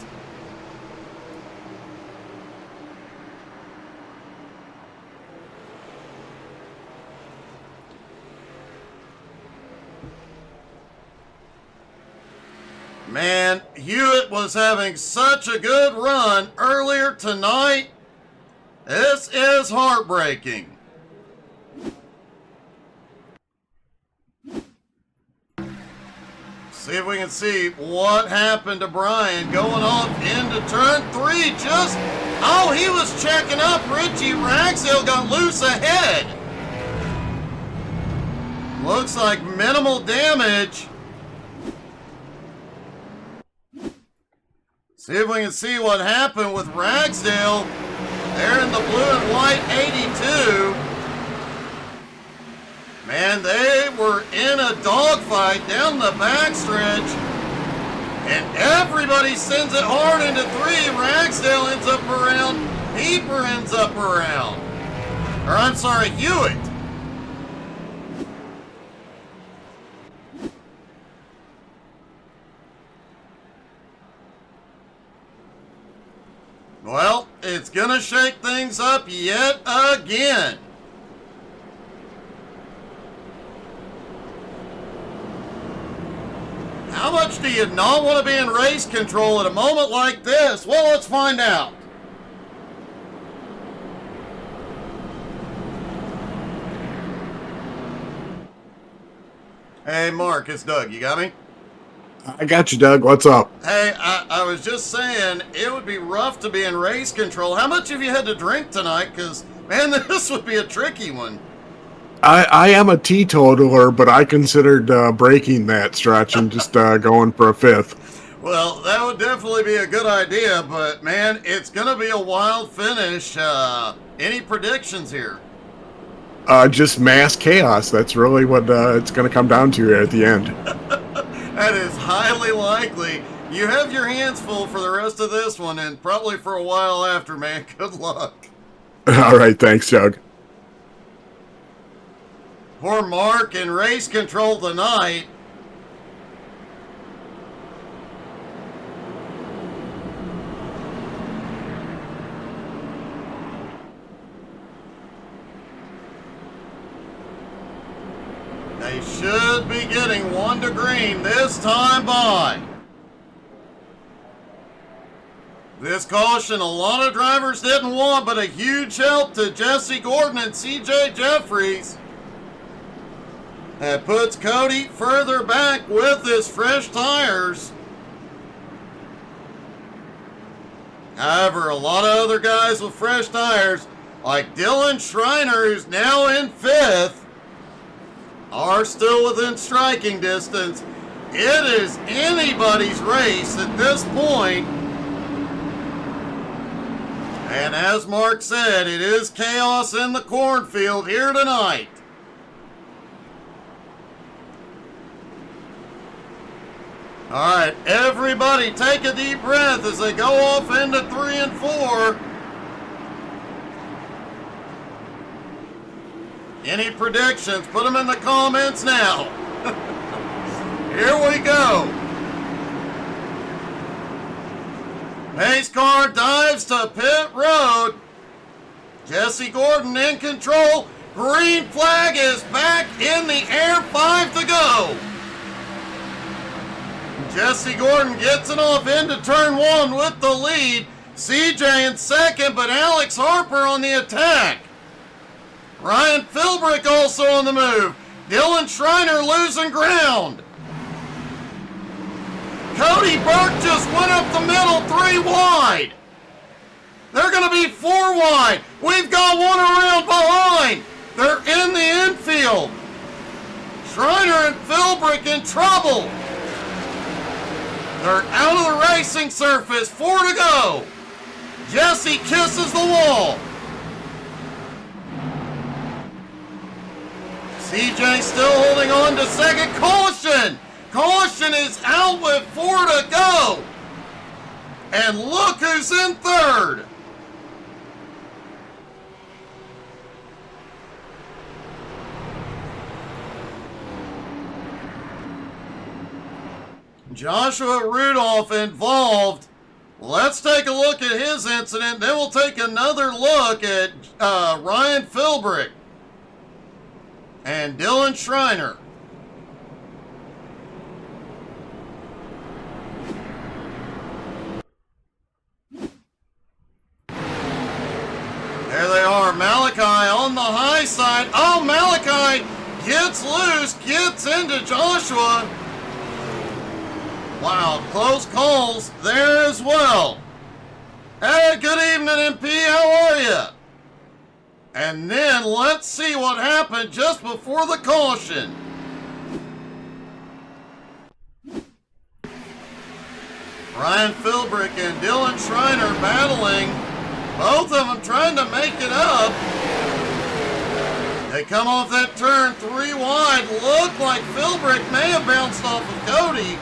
Man, Hewitt was having such a good run earlier tonight. This is heartbreaking. See if we can see what happened to Brian going off into turn 3. He was checking up. Richie Ragsdale got loose ahead. Looks like minimal damage. See if we can see what happened with Ragsdale. They're in the blue and white 82. Man, they were in a dogfight down the backstretch. And everybody sends it hard into 3. Ragsdale ends up around. Pieper ends up around. Or I'm sorry, Hewitt. Well, it's going to shake things up yet again. How much do you not want to be in race control at a moment like this? Well, let's find out. Hey, Mark, it's Doug. You got me? I got you, Doug. What's up? Hey, I was just saying, it would be rough to be in race control. How much have you had to drink tonight? Because, man, this would be a tricky one. I am a teetotaler, but I considered breaking that stretch and just going for a 5th. Well, that would definitely be a good idea, but, man, it's going to be a wild finish. Any predictions here? Just mass chaos. That's really what it's going to come down to at the end. That is highly likely. You have your hands full for the rest of this one and probably for a while after, man. Good luck. All right. Thanks, Doug. Poor Mark in race control tonight. They should be getting 1 to green this time by. This caution, a lot of drivers didn't want, but a huge help to Jesse Gordon and CJ Jeffries. That puts Cody further back with his fresh tires. However, a lot of other guys with fresh tires, like Dylan Schreiner, who's now in 5th, are still within striking distance. It is anybody's race at this point. And as Mark said, it is chaos in the cornfield here tonight. All right, everybody take a deep breath as they go off into 3 and 4. Any predictions? Put them in the comments now. Here we go. Pace car dives to pit road. Jesse Gordon in control. Green flag is back in the air. 5 to go. Jesse Gordon gets it off into turn 1 with the lead. CJ in second, but Alex Harper on the attack. Ryan Philbrick also on the move. Dylan Schreiner losing ground. Cody Burke just went up the middle 3 wide. They're going to be 4 wide. We've got one around behind. They're in the infield. Schreiner and Philbrick in trouble. They're out of the racing surface. 4 to go. Jesse kisses the wall. CJ still holding on to second. Caution! Caution is out with 4 to go. And look who's in third. Joshua Rudolph involved. Let's take a look at his incident. Then we'll take another look at Ryan Philbrick and Dylan Schreiner. There they are. Malachi on the high side. Oh, Malachi gets loose, gets into Joshua. Wow, close calls there as well. Hey, good evening, MP. How are you? And then let's see what happened just before the caution. Ryan Philbrick and Dylan Schreiner battling. Both of them trying to make it up. They come off that turn 3 wide. Looked like Philbrick may have bounced off of Cody.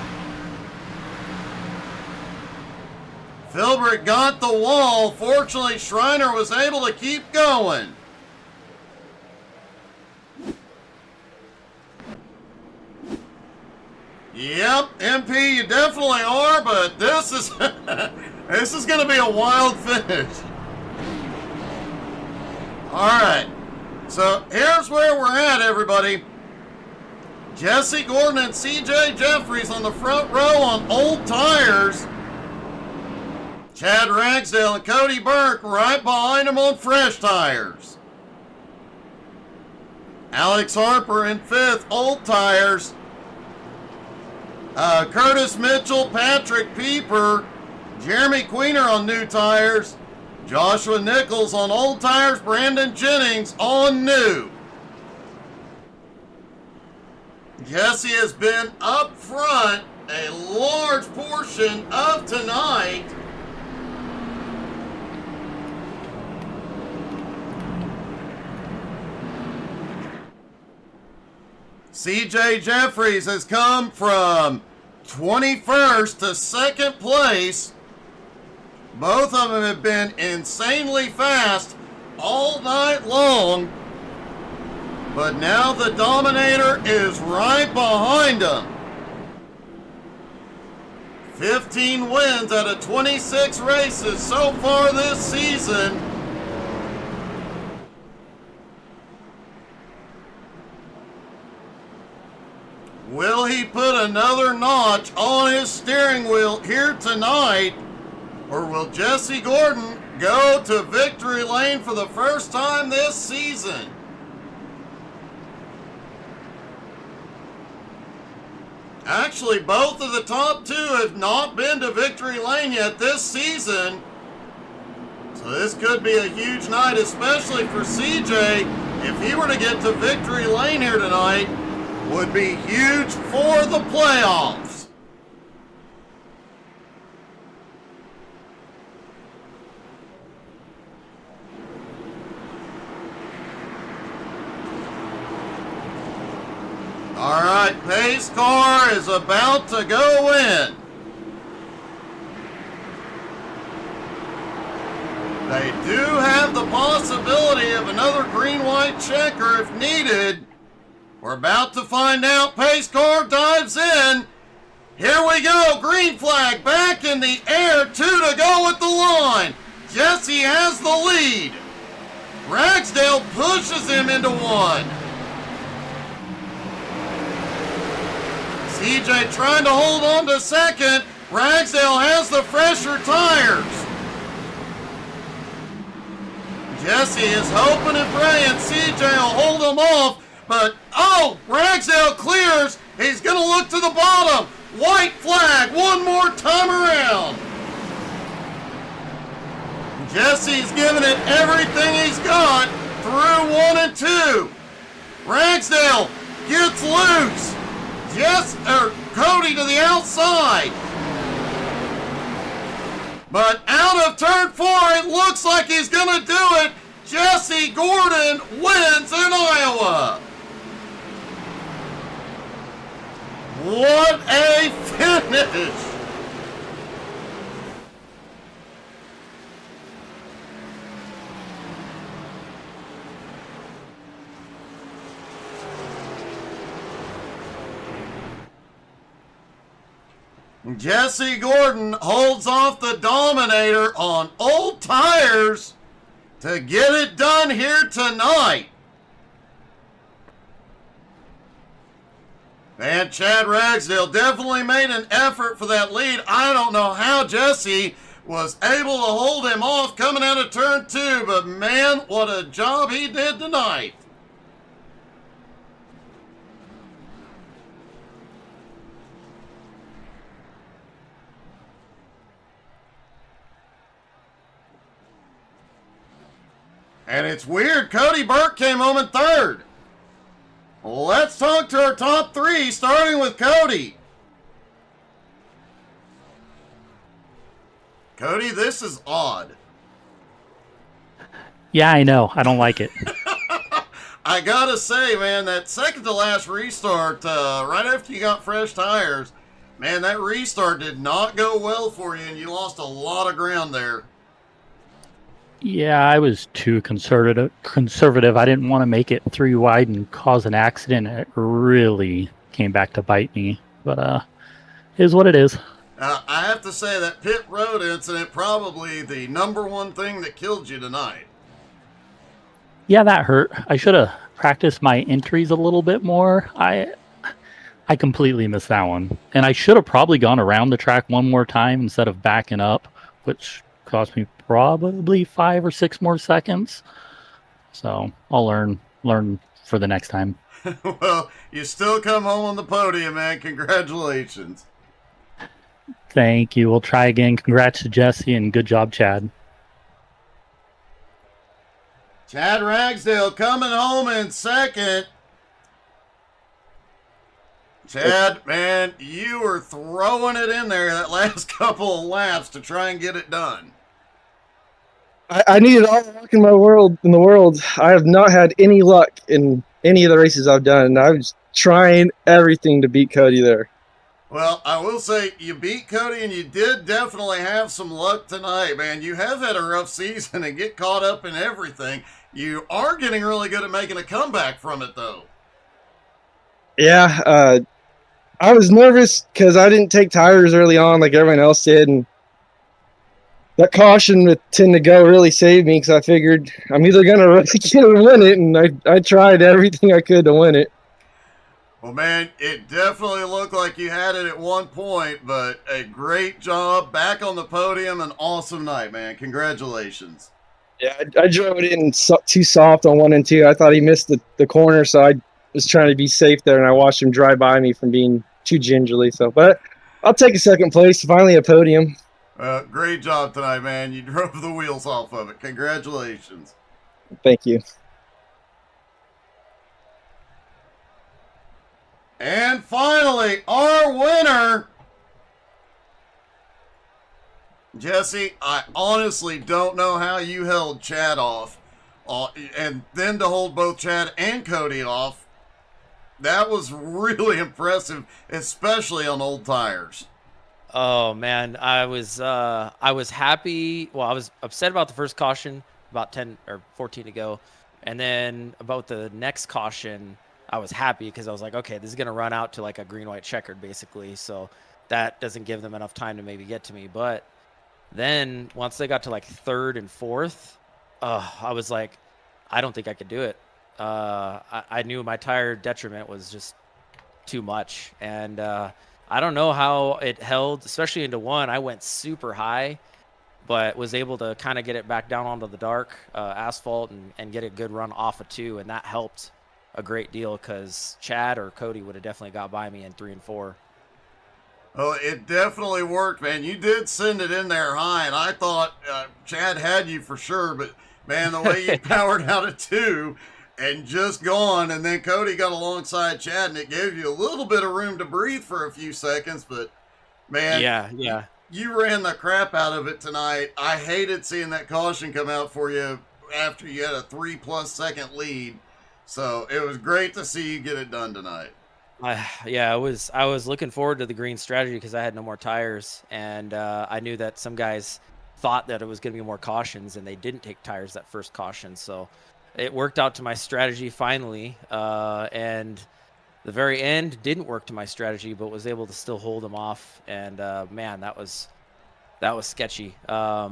Philbrick got the wall. Fortunately, Schreiner was able to keep going. Yep, MP, you definitely are, but this is this is going to be a wild finish. All right, so here's where we're at, everybody. Jesse Gordon and CJ Jeffries on the front row on old tires. Chad Ragsdale and Cody Burke right behind him on fresh tires. Alex Harper in 5th, old tires. Curtis Mitchell, Patrick Pieper, Jeremy Queener on new tires. Joshua Nichols on old tires. Brandon Jennings on new. Jesse has been up front a large portion of tonight. CJ Jeffries has come from 21st to 2nd place. Both of them have been insanely fast all night long. But now the Dominator is right behind them. 15 wins out of 26 races so far this season. Will he put another notch on his steering wheel here tonight? Or will Jesse Gordon go to victory lane for the first time this season? Actually, both of the top 2 have not been to victory lane yet this season. So this could be a huge night, especially for CJ. If he were to get to victory lane here tonight, would be huge for the playoffs. All right, pace car is about to go in. They do have the possibility of another green-white checker if needed. We're about to find out. Pace car dives in. Here we go. Green flag back in the air. 2 to go at the line. Jesse has the lead. Ragsdale pushes him into 1. CJ trying to hold on to second. Ragsdale has the fresher tires. Jesse is hoping and praying CJ will hold him off, but Ragsdale clears. He's going to look to the bottom. White flag one more time around. Jesse's giving it everything he's got through 1 and 2. Ragsdale gets loose. Cody to the outside. But out of turn 4, it looks like he's going to do it. Jesse Gordon wins in Iowa. What a finish. Jesse Gordon holds off the Dominator on old tires to get it done here tonight. And Chad Ragsdale definitely made an effort for that lead. I don't know how Jesse was able to hold him off coming out of turn 2, but man, what a job he did tonight. And it's weird, Cody Burke came home in 3rd. Let's talk to our top 3, starting with Cody. Cody, this is odd. Yeah, I know. I don't like it. I gotta say, man, that second to last restart, right after you got fresh tires, man, that restart did not go well for you, and you lost a lot of ground there. Yeah, I was too conservative. I didn't want to make it 3 wide and cause an accident. It really came back to bite me. But it is what it is. I have to say that pit road incident probably the #1 thing that killed you tonight. Yeah, that hurt. I should have practiced my entries a little bit more. I completely missed that one. And I should have probably gone around the track one more time instead of backing up, which cost me probably 5 or 6 more seconds. So I'll learn for the next time. Well, you still come home on the podium, man. Congratulations. Thank you. We'll try again. Congrats to Jesse and good job, Chad. Chad Ragsdale coming home in 2nd. Chad, man, you were throwing it in there that last couple of laps to try and get it done. I needed all the luck in the world. I have not had any luck in any of the races I've done. I was trying everything to beat Cody there. Well, I will say you beat Cody, and you did definitely have some luck tonight, man. You have had a rough season and get caught up in everything. You are getting really good at making a comeback from it, though. Yeah, I was nervous because I didn't take tires early on like everyone else did, and that caution with 10 to go really saved me because I figured I'm either going to win it, and I tried everything I could to win it. Well, man, it definitely looked like you had it at one point, but a great job back on the podium. An awesome night, man. Congratulations. Yeah, I drove it in too soft on 1 and 2. I thought he missed the corner, so I was trying to be safe there, and I watched him drive by me from being too gingerly. But I'll take a 2nd place, finally a podium. Great job tonight, man. You drove the wheels off of it. Congratulations. Thank you. And finally, our winner. Jesse, I honestly don't know how you held Chad off. And then to hold both Chad and Cody off, that was really impressive, especially on old tires. Oh man, I was happy. Well, I was upset about the first caution, about 10 or 14 to go. And then about the next caution, I was happy because I was like, okay, this is going to run out to like a green, white checkered basically. So that doesn't give them enough time to maybe get to me. But then once they got to like third and fourth, I was like, I don't think I could do it. I knew my tire detriment was just too much. And I don't know how it held, especially into one. I went super high, but was able to kind of get it back down onto the dark asphalt and get a good run off of two. And that helped a great deal because Chad or Cody would have definitely got by me in 3 and 4. Oh, it definitely worked, man. You did send it in there high, and I thought Chad had you for sure, but man, the way you powered out at 2 and just gone, and then Cody got alongside Chad, and it gave you a little bit of room to breathe for a few seconds, but man, yeah, you ran the crap out of it tonight. I hated seeing that caution come out for you after you had a 3+ second lead, so it was great to see you get it done tonight. Yeah, I was looking forward to the green strategy because I had no more tires, and I knew that some guys thought that it was going to be more cautions, and they didn't take tires that first caution. So it worked out to my strategy finally, and the very end didn't work to my strategy, but was able to still hold them off. And man, that was sketchy. I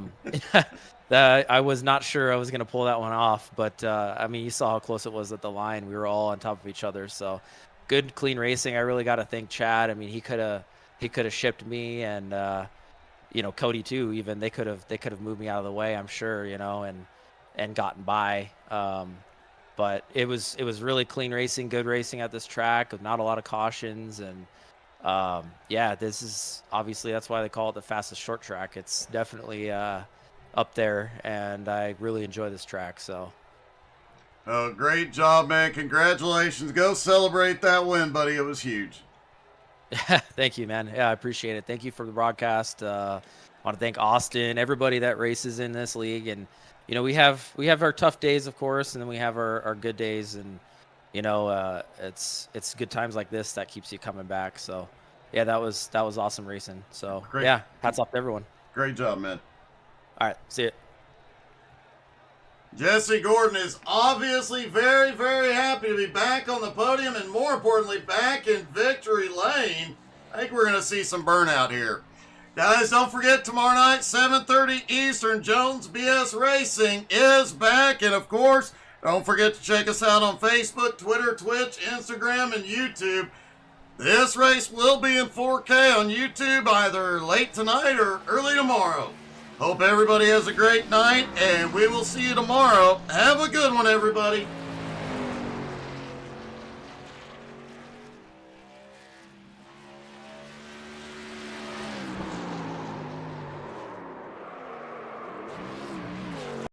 was not sure I was going to pull that one off, but I mean, you saw how close it was at the line. We were all on top of each other, so. Good, clean racing. I really got to thank Chad. I mean, he could have shipped me, and Cody too. Even they could have moved me out of the way. I'm sure, and gotten by. But it was really clean racing, good racing at this track with not a lot of cautions, and yeah, this is obviously that's why they call it the fastest short track. It's definitely up there, and I really enjoy this track. So. Oh, great job, man. Congratulations. Go celebrate that win, buddy. It was huge. Thank you, man. Yeah, I appreciate it. Thank you for the broadcast. I want to thank Austin, everybody that races in this league. And, we have our tough days, of course, and then we have our good days. And, it's good times like this that keeps you coming back. So, yeah, that was awesome racing. So, great. Yeah, hats off to everyone. Great job, man. All right, see you. Jesse Gordon is obviously very, very happy to be back on the podium and, more importantly, back in victory lane. I think we're going to see some burnout here. Guys, don't forget tomorrow night, 7:30 Eastern, Jones BS Racing is back. And, of course, don't forget to check us out on Facebook, Twitter, Twitch, Instagram, and YouTube. This race will be in 4K on YouTube either late tonight or early tomorrow. Hope everybody has a great night, and we will see you tomorrow. Have a good one, everybody.